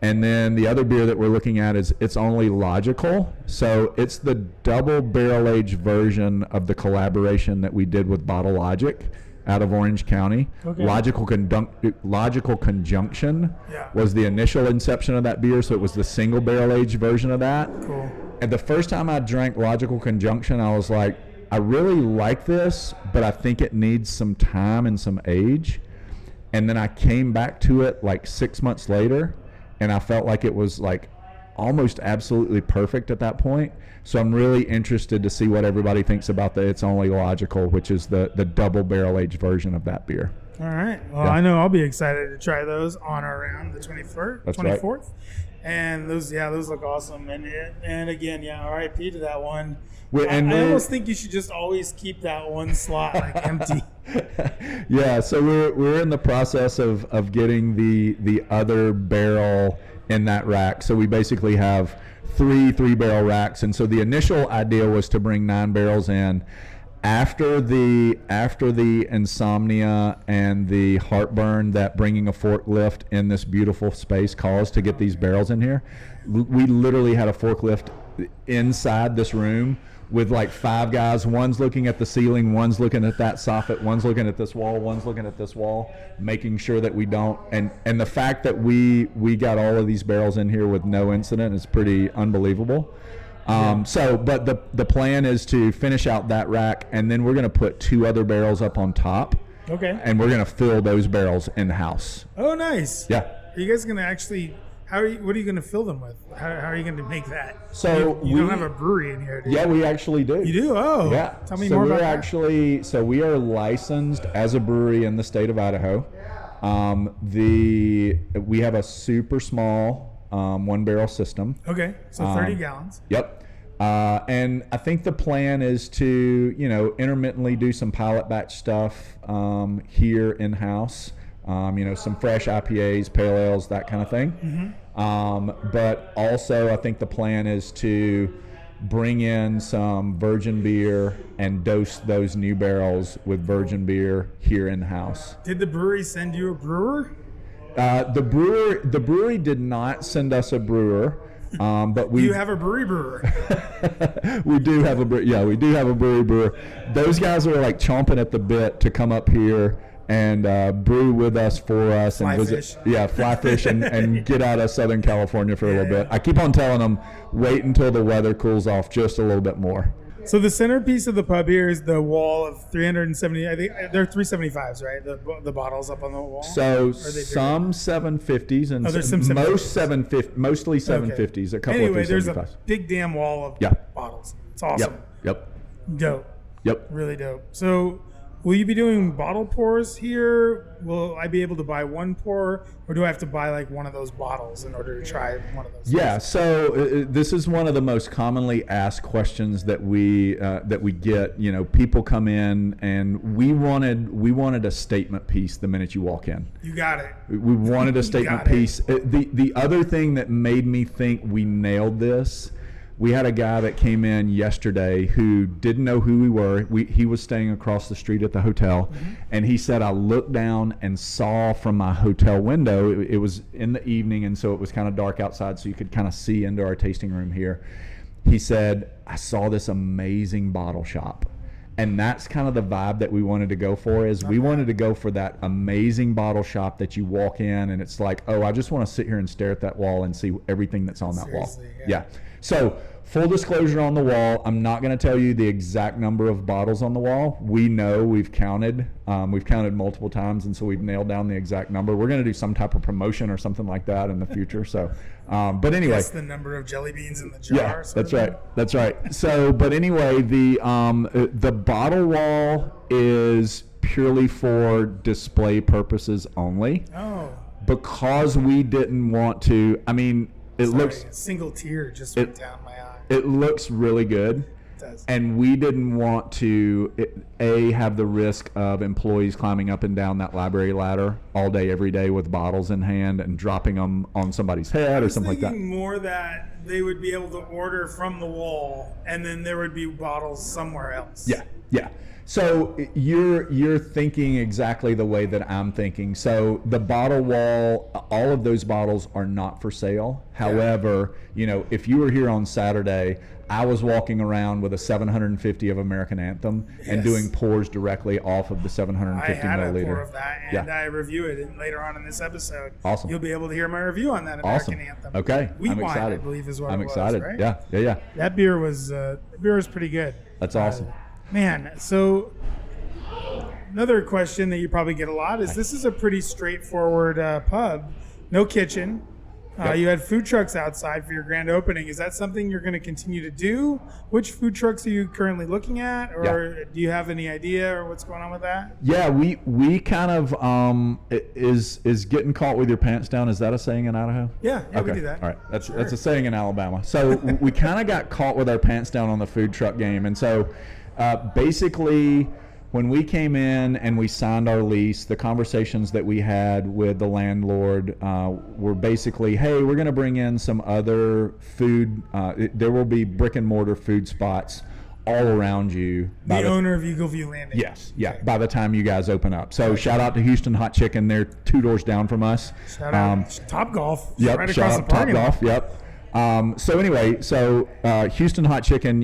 And then the other beer that we're looking at is It's Only Logical. So it's the double barrel aged version of the collaboration that we did with Bottle Logic out of Orange County. Okay. Logical Conjunction was the initial inception of that beer, so it was the single barrel aged version of that. Cool. And the first time I drank Logical Conjunction, I was like, I really like this, but I think it needs some time and some age. And then I came back to it like 6 months later, and I felt like it was like almost absolutely perfect at that point. So I'm really interested to see what everybody thinks about the It's Only Logical, which is the double barrel aged version of that beer. All right. Well, I know I'll be excited to try those on or around the 24th. That's 24th. Right. And those look awesome. And again, RIP to that one. I almost think you should just always keep that one slot like empty. Yeah, so we're in the process of getting the other barrel in that rack. So we basically have three barrel racks, and so the initial idea was to bring 9 barrels in. After the insomnia and the heartburn that bringing a forklift in this beautiful space caused to get these barrels in here, we literally had a forklift inside this room with like 5 guys. One's looking at the ceiling, one's looking at that soffit, one's looking at this wall, one's looking at this wall, making sure that we don't. And the fact that we got all of these barrels in here with no incident is pretty unbelievable. But the plan is to finish out that rack, and then we're going to put 2 other barrels up on top. Okay. And we're going to fill those barrels in house. Oh, nice. Yeah. Are you guys going to actually? What are you going to fill them with? How are you going to make that? So you don't have a brewery in here, do you? Yeah, we actually do. You do? Oh. Yeah. Tell me more about that. So we are licensed as a brewery in the state of Idaho. We have a super small 1 barrel system. Okay. So 30 gallons. Yep. And I think the plan is to, intermittently do some pilot batch stuff here in house. Some fresh IPAs, pale ales, that kind of thing. Mm-hmm. But also, I think the plan is to, bring in some virgin beer and dose those new barrels with virgin beer here in house. Did the brewery send you a brewer? The brewery did not send us a brewer, but we. Do you have a brewer? We do have a brewer. Those guys are like chomping at the bit to come up here and brew with us for us and visit. Yeah, fly fish and get out of Southern California for a little bit. I keep on telling them, wait until the weather cools off just a little bit more. So the centerpiece of the pub here is the wall of 370. I think they're 375s, right? The bottles up on the wall. So some 750s and mostly 750s. A couple anyway, of 375s. There's a big damn wall of bottles. It's awesome. Yep. Dope. Yep. Really dope. So will you be doing bottle pours here? Will I be able to buy one pour, or do I have to buy like one of those bottles in order to try one of those? Yeah, so this is one of the most commonly asked questions that we get. You know, people come in and we wanted a statement piece the minute you walk in. You got it. We wanted a statement piece. The other thing that made me think we nailed this. We had a guy that came in yesterday who didn't know who we were. He was staying across the street at the hotel, and he said, I looked down and saw from my hotel window, it was in the evening, and so it was kind of dark outside, so you could kind of see into our tasting room here. He said, I saw this amazing bottle shop. And that's kind of the vibe that we wanted to go for, is we wanted to go for that amazing bottle shop that you walk in and it's like, oh, I just want to sit here and stare at that wall and see everything that's on that wall. Yeah. So full disclosure on the wall, I'm not going to tell you the exact number of bottles on the wall. We know we've counted multiple times, and so we've nailed down the exact number. We're going to do some type of promotion or something like that in the future. So, but anyway, that's the number of jelly beans in the jar. Yeah, that's right. That's right. So, but anyway, the bottle wall is purely for display purposes only. Oh. Because we didn't want to. I mean, it looks a single tear just went down my eye. It looks really good. It does. And we didn't want to have the risk of employees climbing up and down that library ladder all day, every day with bottles in hand and dropping them on somebody's head or something like that. More that they would be able to order from the wall, and then there would be bottles somewhere else. Yeah. So you're thinking exactly the way that I'm thinking. So the bottle wall, all of those bottles are not for sale. However, you know, if you were here on Saturday, I was walking around with a 750 of American Anthem and doing pours directly off of the 750 milliliter. I had a pour of that, and I review it later on in this episode. Awesome. You'll be able to hear my review on that American Anthem. Okay. Wheat I'm wine, excited. I believe is what I'm it was, excited. Right? Yeah. That beer was pretty good. That's awesome. Man, so another question that you probably get a lot is, this is a pretty straightforward pub, no kitchen. You had food trucks outside for your grand opening. Is that something you're going to continue to do? Which food trucks are you currently looking at, or do you have any idea or what's going on with that? Yeah, we kind of is getting caught with your pants down. Is that a saying in Idaho? Yeah, okay. We do that. All right, that's a saying in Alabama. So we kind of got caught with our pants down on the food truck game, and so basically, when we came in and we signed our lease, the conversations that we had with the landlord were basically, hey, we're going to bring in some other food. There will be brick and mortar food spots all around you. The owner of Eagle View Landing. Yes, yeah, okay. By the time you guys open up. So shout out to Houston Hot Chicken. They're 2 doors down from us. Shout out Top Golf. Yep, right shout across out the Top Golf, yep. So anyway, Houston Hot Chicken,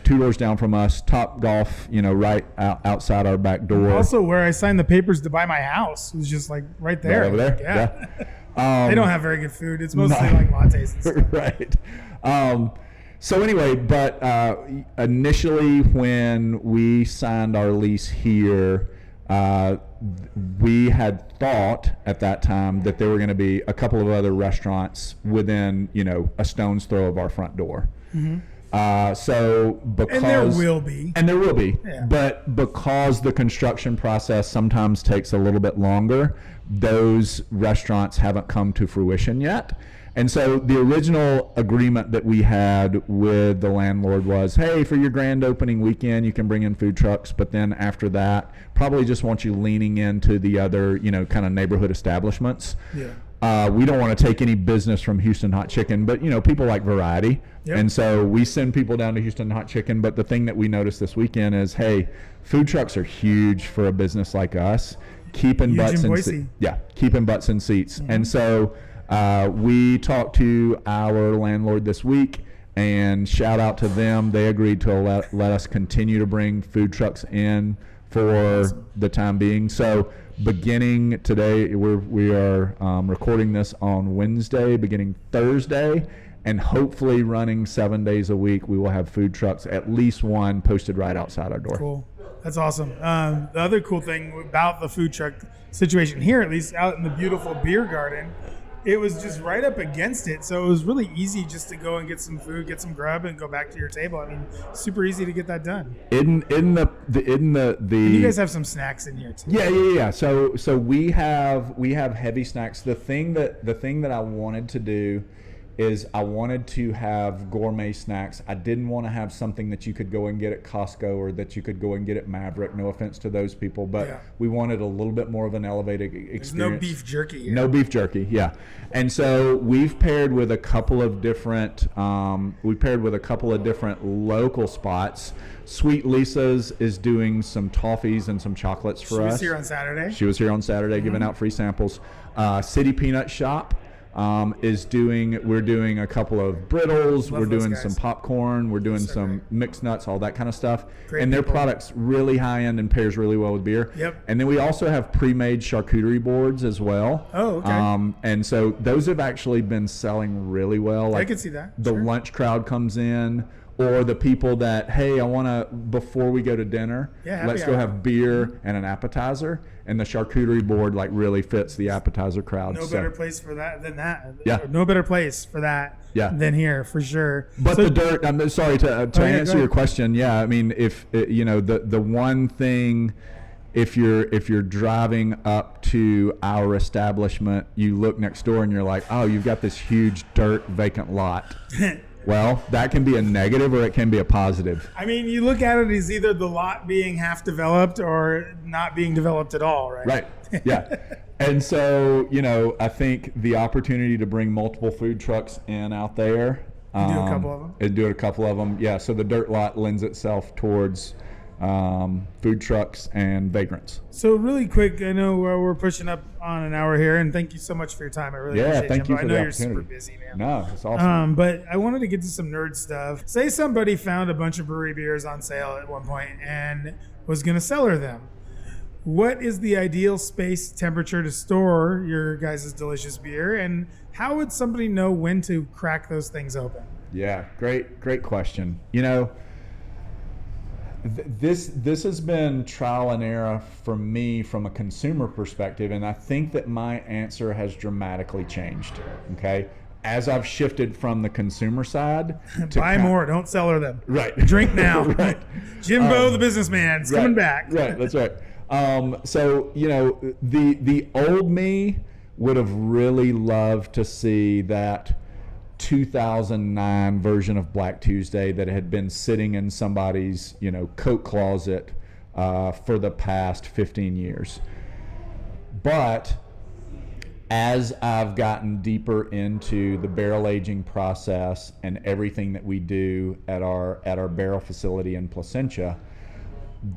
2 doors down from us, Top Golf, right outside our back door. Also, where I signed the papers to buy my house was just like right there. Right over there? Yeah. They don't have very good food. It's mostly like lattes and stuff. Right. So anyway, but initially when we signed our lease here, we had thought at that time that there were going to be a couple of other restaurants within, a stone's throw of our front door. Mm-hmm. And there will be. Yeah. But because the construction process sometimes takes a little bit longer, those restaurants haven't come to fruition yet. And so the original agreement that we had with the landlord was, hey, for your grand opening weekend, you can bring in food trucks. But then after that, probably just want you leaning into the other, kind of neighborhood establishments. Yeah. we don't want to take any business from Houston Hot Chicken, but people like variety. Yep. And so we send people down to Houston Hot Chicken. But the thing that we noticed this weekend is, hey, food trucks are huge for a business like us. Keeping butts in seats. Yeah, keeping butts in seats. Mm-hmm. And so we talked to our landlord this week, and shout out to them. They agreed to let us continue to bring food trucks in for the time being. So beginning today, we are recording this on Wednesday, beginning Thursday, and hopefully running 7 days a week, we will have food trucks, at least one, posted right outside our door. Cool. That's awesome. The other cool thing about the food truck situation here, at least out in the beautiful beer garden, it was just right up against it. So it was really easy just to go and get some food, get some grub, and go back to your table. I mean, super easy to get that done. In the And you guys have some snacks in here too. Yeah. So we have heavy snacks. The thing that I wanted to do is I wanted to have gourmet snacks. I didn't want to have something that you could go and get at Costco or that you could go and get at Maverick. No offense to those people, but we wanted a little bit more of an elevated experience. There's no beef jerky here. No beef jerky, yeah. And so we've paired with a couple of different local spots. Sweet Lisa's is doing some toffees and some chocolates for us. She was here on Saturday. Mm-hmm. Giving out free samples. City Peanut Shop we're doing a couple of brittles, we're doing some popcorn, we're doing some mixed nuts, all that kind of stuff. And their product's really high end and pairs really well with beer. Yep. And then we also have pre-made charcuterie boards as well. Oh, okay. And so those have actually been selling really well. I can see that. The lunch crowd comes in, or the people that, hey, I want to, before we go to dinner, let's go have beer and an appetizer. And the charcuterie board really fits the appetizer crowd. Better place for that than that. Yeah. No better place for that than here, for sure. But the dirt, I'm sorry to answer your question. Yeah, I mean, if the one thing, if you're driving up to our establishment, you look next door and you're like, oh, you've got this huge dirt vacant lot. Well, that can be a negative or it can be a positive. I mean, you look at it as either the lot being half developed or not being developed at all, right? Right, yeah. And so, I think the opportunity to bring multiple food trucks in out there. Do a couple of them? And do a couple of them, yeah. So the dirt lot lends itself towards food trucks and vagrants. So really quick, I know we're pushing up on an hour here, and thank you so much for your time. I really appreciate it. Thank you for the opportunity. I know you're super busy, man. No, it's awesome. But I wanted to get to some nerd stuff. Say somebody found a bunch of brewery beers on sale at one point and was going to cellar them. What is the ideal space temperature to store your guys' delicious beer, and how would somebody know when to crack those things open? Yeah, great question. This has been trial and error for me from a consumer perspective, and I think that my answer has dramatically changed, okay? As I've shifted from the consumer side to buy more, don't cellar them. Right. Drink now. Right. Jimbo the businessman is coming back. Right, that's right. So, the old me would have really loved to see that 2009 version of Black Tuesday that had been sitting in somebody's coat closet for the past 15 years. But as I've gotten deeper into the barrel aging process and everything that we do at our barrel facility in Placentia,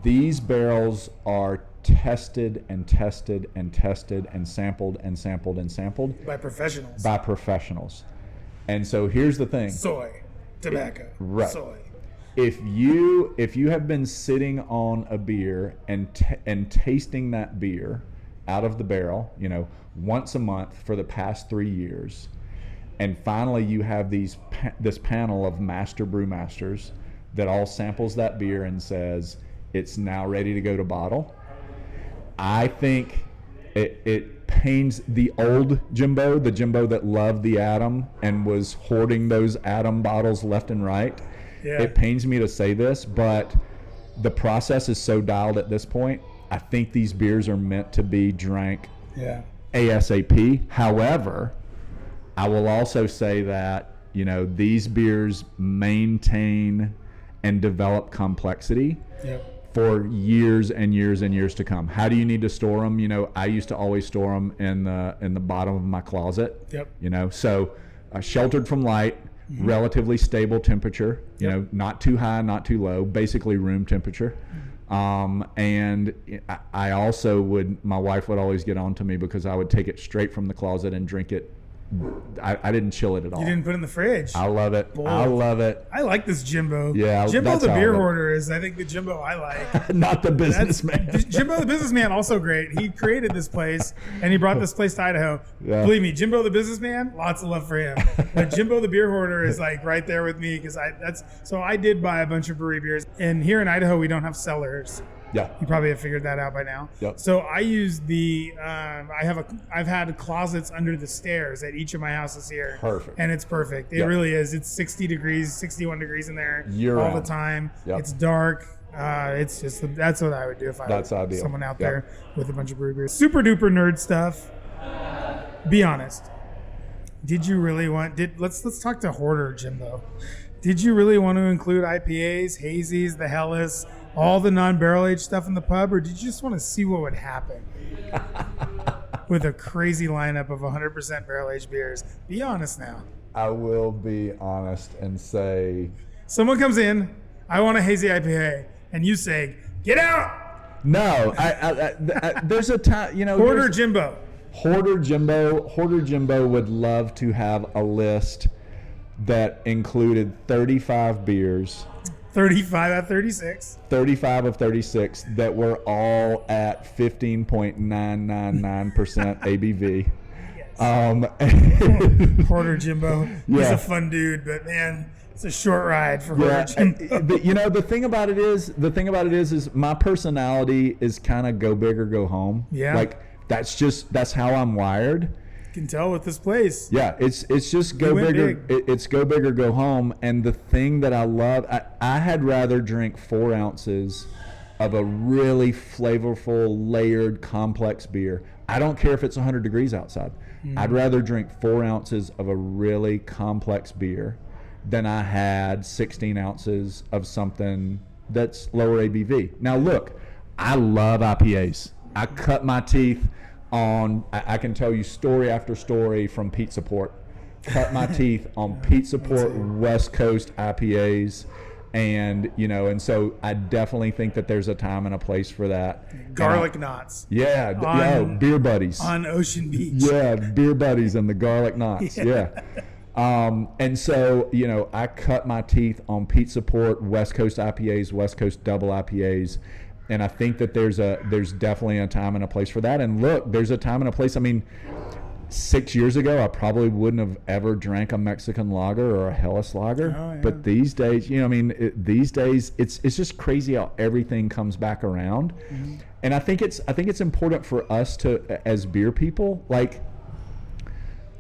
these barrels are tested and tested and tested and sampled and sampled and sampled by professionals. And so here's the thing. Soy, tobacco, right. Soy. If you have been sitting on a beer and tasting that beer out of the barrel, once a month for the past 3 years, and finally you have this panel of master brewmasters that all samples that beer and says it's now ready to go to bottle, I think it pains the old Jimbo, the Jimbo that loved the Atom and was hoarding those Atom bottles left and right. Yeah. It pains me to say this, but the process is so dialed at this point. I think these beers are meant to be drank ASAP. However, I will also say that, these beers maintain and develop complexity for years and years and years to come. How do you need to store them? You know, I used to always store them in the bottom of my closet. Yep. You know, so sheltered from light, relatively stable temperature. You know, not too high, not too low. Basically room temperature. And I also my wife would always get on to me because I would take it straight from the closet and drink it. I didn't chill it at all. You didn't put it in the fridge. I love it. Bold. I love it. I like this Jimbo. Yeah, Jimbo the beer hoarder is, I think, the Jimbo I like. Not the businessman. Jimbo the businessman, also great. He created this place, and he brought this place to Idaho. Yeah. Believe me, Jimbo the businessman, lots of love for him. But Jimbo the beer hoarder is like right there with me because I did buy a bunch of brewery beers, and here in Idaho we don't have cellars. Yeah. You probably have figured that out by now. Yep. So I use I've had closets under the stairs at each of my houses here. Perfect. And it's perfect. It really is. It's 60 degrees, 61 degrees in there all the time. Yep. It's dark. It's just, that's what I would do if I was someone out there with a bunch of brew beers. Super duper nerd stuff. Be honest. Did you really let's talk to Hoarder Jimbo. Did you really want to include IPAs, hazies, the Hellas, all the non-barrel aged stuff in the pub, or did you just want to see what would happen with a crazy lineup of 100% barrel aged beers? Be honest now. I will be honest and say, someone comes in, I want a hazy IPA, and you say, "Get out!" No, there's a time, you know. Hoarder Jimbo would love to have a list that included 35 beers. 35 out of 36. 35 of 36 that were all at 15.999% ABV. Hoarder Jimbo. He's a fun dude, but man, it's a short ride for Hoarder Jimbo. But you know, the thing about it is my personality is kind of go big or go home. Yeah. Like that's how I'm wired. Can tell with this place. Yeah, it's just go big. It's go big or go home. And the thing that I love, I had rather drink 4 ounces of a really flavorful, layered, complex beer. I don't care if it's 100 degrees outside. I'd rather drink 4 ounces of a really complex beer than I had 16 ounces of something that's lower ABV. Now look, I love IPAs. I cut my teeth on, I can tell you story after story from Pizza Port. Cut my teeth on Pizza Port West Coast IPAs, and so I definitely think that there's a time and a place for that. Garlic knots. Yeah, beer buddies on Ocean Beach. Yeah, beer buddies and the garlic knots. Yeah. And so I cut my teeth on Pizza Port West Coast IPAs, West Coast double IPAs. And I think that there's definitely a time and a place for that. And look, there's a time and a place. I mean, 6 years ago, I probably wouldn't have ever drank a Mexican lager or a Hellas lager. Oh, yeah. But these days, these days it's just crazy how everything comes back around. Mm-hmm. And I think it's important for us to, as beer people, like,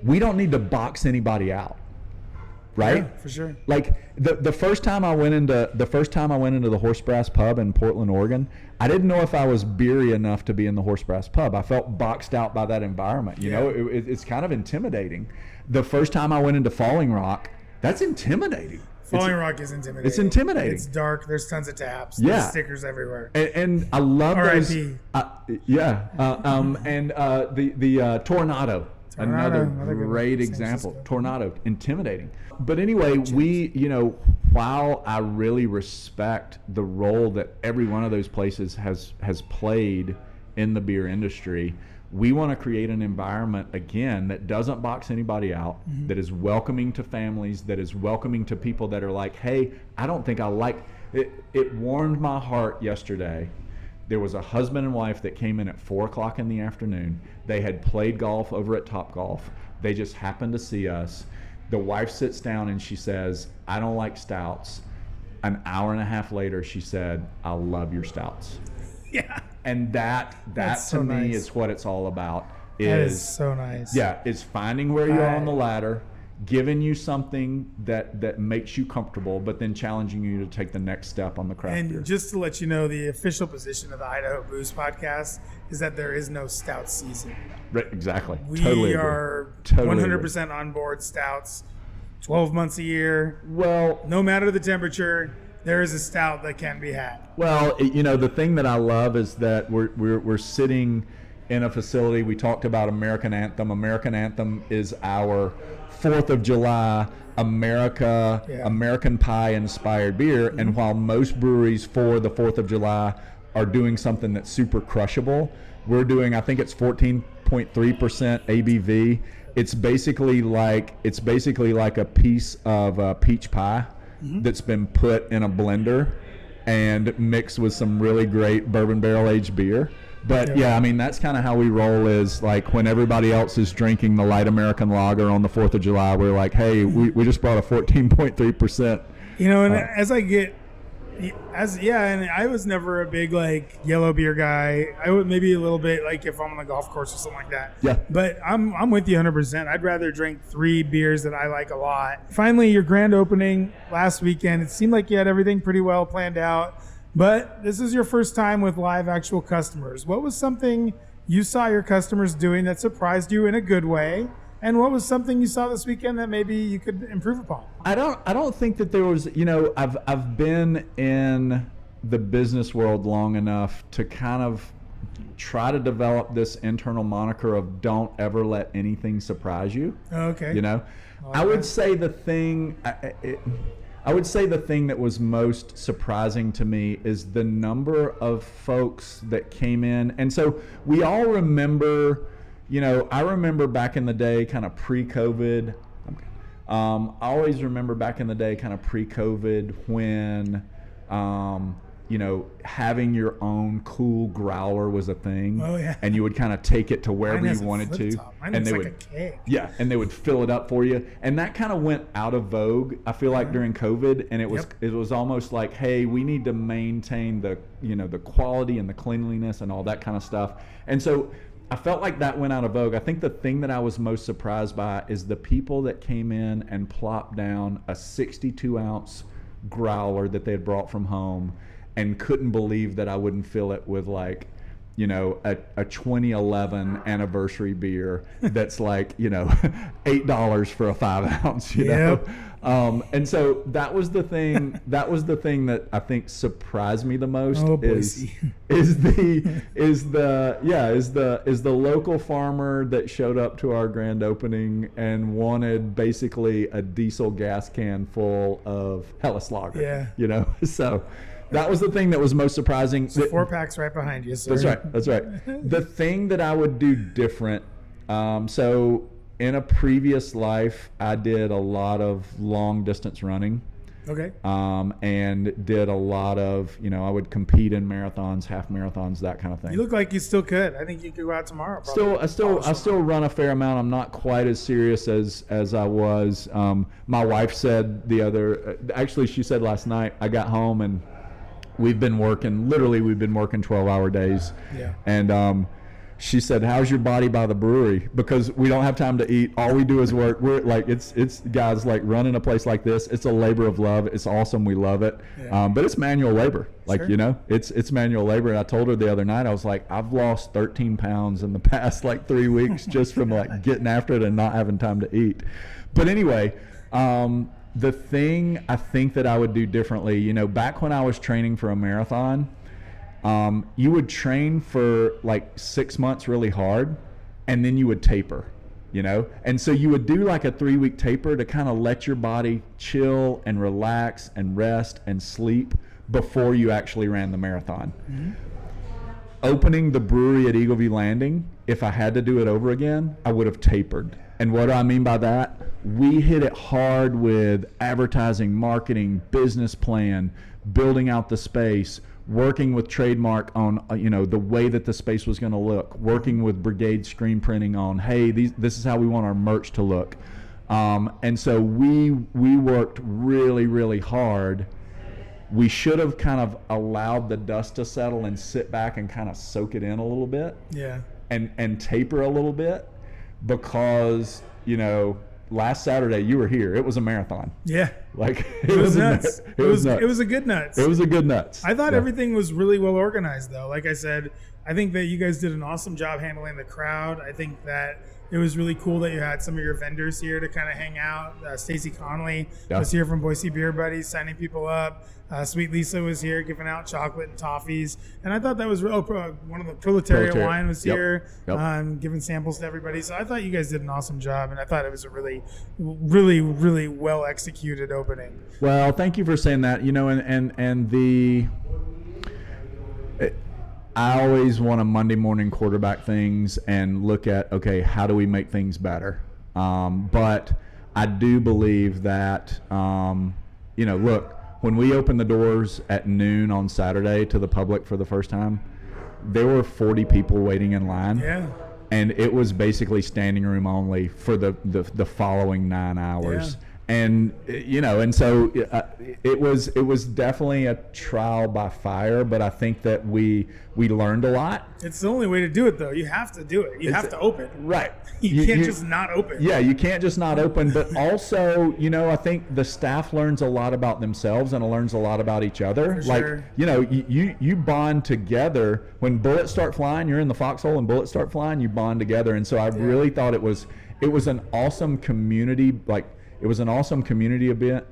we don't need to box anybody out. Right? Yeah, for sure. Like the first time I went into the Horse Brass Pub in Portland, Oregon, I didn't know if I was beery enough to be in the Horse Brass Pub. I felt boxed out by that environment. You know, it's kind of intimidating. The first time I went into Falling Rock, that's intimidating. Falling Rock is intimidating. It's intimidating. It's dark. There's tons of taps. Yeah. There's stickers everywhere. And I love R.I.P. those. The Tornado. Another great example. Tornado, intimidating. But anyway, while I really respect the role that every one of those places has played in the beer industry, we want to create an environment, again, that doesn't box anybody out, that is welcoming to families, that is welcoming to people that are like, hey, I don't think I like it. It warmed my heart yesterday. There was a husband and wife that came in at 4 o'clock in the afternoon. They had played golf over at Topgolf. They just happened to see us. The wife sits down and she says, I don't like stouts. An hour and a half later, she said, I love your stouts. Yeah. And that to me is what it's all about. That is so nice. Yeah, is finding where you are on the ladder, giving you something that makes you comfortable, but then challenging you to take the next step on the craft beer. And just to let you know, the official position of the Idaho Booze Podcast is that there is no stout season. Right, exactly. We are 100% on board stouts, 12 months a year. Well, no matter the temperature, there is a stout that can be had. Well, the thing that I love is that we're sitting in a facility. We talked about American Anthem. American Anthem is our 4th of July American Pie inspired beer. Mm-hmm. And while most breweries for the 4th of July are doing something that's super crushable, we're doing, I think it's 14.3% ABV. It's basically like a piece of peach pie that's been put in a blender and mixed with some really great bourbon barrel aged beer. But yeah, I mean, that's kind of how we roll, is like when everybody else is drinking the light American lager on the 4th of July, we're like, hey, we just brought a 14.3%. And and I was never a big like yellow beer guy. I would maybe a little bit like if I'm on the golf course or something like that. Yeah. But I'm with you 100%. I'd rather drink 3 beers that I like a lot. Finally, your grand opening last weekend, it seemed like you had everything pretty well planned out. But this is your first time with live actual customers. What was something you saw your customers doing that surprised you in a good way? And what was something you saw this weekend that maybe you could improve upon? I don't think that there was, I've been in the business world long enough to kind of try to develop this internal moniker of don't ever let anything surprise you. Okay. I would say the thing that was most surprising to me is the number of folks that came in. And so we all remember, I remember back in the day, kind of pre-COVID. I always remember back in the day, kind of pre-COVID, when, having your own cool growler was a thing. Oh, yeah. And you would kind of take it to wherever you wanted to. And they would, like a keg. Yeah, and they would fill it up for you. And that kind of went out of vogue, I feel like, during COVID. And it was almost like, hey, we need to maintain the quality and the cleanliness and all that kind of stuff. And so I felt like that went out of vogue. I think the thing that I was most surprised by is the people that came in and plopped down a 62-ounce growler that they had brought from home and couldn't believe that I wouldn't fill it with like, a 2011 anniversary beer that's like, $8 for a 5-ounce, know? And so that was the thing that I think surprised me the most. Is the local farmer that showed up to our grand opening and wanted basically a diesel gas can full of Helles Lager. Yeah. So that was the thing that was most surprising. 4-packs right behind you, sir. That's right. The thing that I would do different, so in a previous life, I did a lot of long distance running. Okay. And did a lot of, I would compete in marathons, half marathons, that kind of thing. You look like you still could. I think you could go out tomorrow. I still run a fair amount. I'm not quite as serious as I was. My wife said she said last night, I got home and we've been working 12-hour days. Yeah. And she said, how's your body by the brewery? Because we don't have time to eat. All we do is work. We're like, it's guys, like running a place like this. It's a labor of love. It's awesome. We love it. Yeah. But it's manual labor. Like, sure. It's manual labor. And I told her the other night, I was like, I've lost 13 pounds in the past like 3 weeks just from like getting after it and not having time to eat. But anyway, the thing I think that I would do differently, back when I was training for a marathon, you would train for like 6 months really hard, and then you would taper, and so you would do like a 3-week taper to kind of let your body chill and relax and rest and sleep before you actually ran the marathon. Mm-hmm. Opening the brewery at Eagle View Landing, if I had to do it over again, I would have tapered. And what do I mean by that? We hit it hard with advertising, marketing, business plan, building out the space, working with Trademark on the way that the space was going to look, working with Brigade Screen Printing on, hey, this is how we want our merch to look. And so we worked really, really hard. We should have kind of allowed the dust to settle and sit back and kind of soak it in a little bit. Yeah. And taper a little bit, because last Saturday you were here. It was a marathon. Yeah. Like it was nuts. It was nuts. It was a good nuts. It was a good nuts. I thought everything was really well organized though. Like I said, I think that you guys did an awesome job handling the crowd. I think that It was really cool that you had some of your vendors here to kind of hang out. Stacy Connolly was here from Boise Beer Buddies, signing people up. Sweet Lisa was here giving out chocolate and toffees. And I thought that was one of the Proletariat wine was here, giving samples to everybody. So I thought you guys did an awesome job, and I thought it was a really, really, really well executed opening. Well, thank you for saying that. I always want to Monday morning quarterback things and look at, okay, how do we make things better? But I do believe that, look, when we opened the doors at noon on Saturday to the public for the first time, there were 40 people waiting in line. Yeah. And it was basically standing room only for the following 9 hours. Yeah. And so it was definitely a trial by fire, but I think that we learned a lot. It's the only way to do it, though. You have to do it. You have to open. Right. You can't just not open. Yeah, you can't just not open. But also, I think the staff learns a lot about themselves and learns a lot about each other. For sure. You bond together. When bullets start flying, you're in the foxhole and bullets start flying, you bond together. And so I really thought it was an awesome community, it was an awesome community event.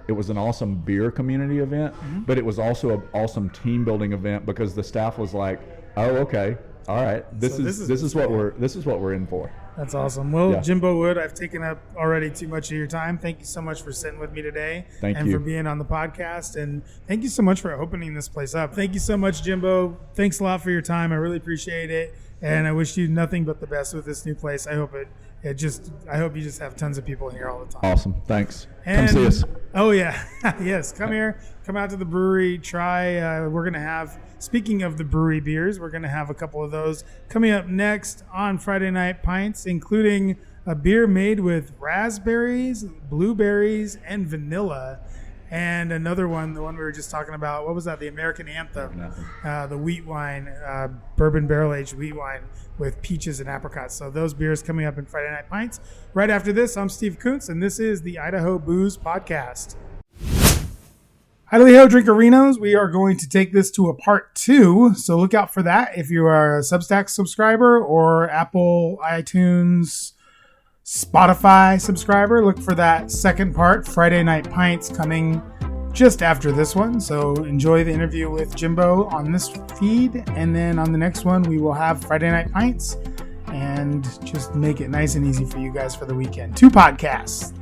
It was an awesome beer community event, but it was also an awesome team building event because the staff was like, "Oh, okay, all right, this is what we're in for." That's awesome. Well, Jimbo Wood, I've taken up already too much of your time. Thank you so much for sitting with me today. Thank you. And for being on the podcast. And thank you so much for opening this place up. Thank you so much, Jimbo. Thanks a lot for your time. I really appreciate it. And I wish you nothing but the best with this new place. I hope I hope you just have tons of people here all the time. Awesome. Thanks. Come see us. Oh, yeah. Yes. Come here. Come out to the brewery. Try. We're going to have, speaking of the brewery beers, we're going to have a couple of those coming up next on Friday Night Pints, including a beer made with raspberries, blueberries, and vanilla. And another one, the one we were just talking about, what was that? The American Anthem, the wheat wine, bourbon barrel-aged wheat wine with peaches and apricots. So those beers coming up in Friday Night Pints. Right after this, I'm Steve Kuntz, and this is the Idaho Booze Podcast. Idaho Drinkerinos, we are going to take this to a part 2, so look out for that if you are a Substack subscriber or Apple, iTunes, Spotify subscriber. Look for that second part, Friday Night Pints, coming just after this one. So enjoy the interview with Jimbo on this feed, and then on the next one we will have Friday Night Pints and just make it nice and easy for you guys for the weekend. 2 podcasts,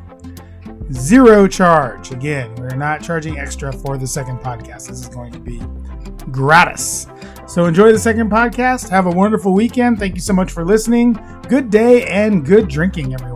0 charge. Again, we're not charging extra for the second podcast. This is going to be gratis. So enjoy the second podcast. Have a wonderful weekend. Thank you so much for listening. Good day and good drinking, everyone.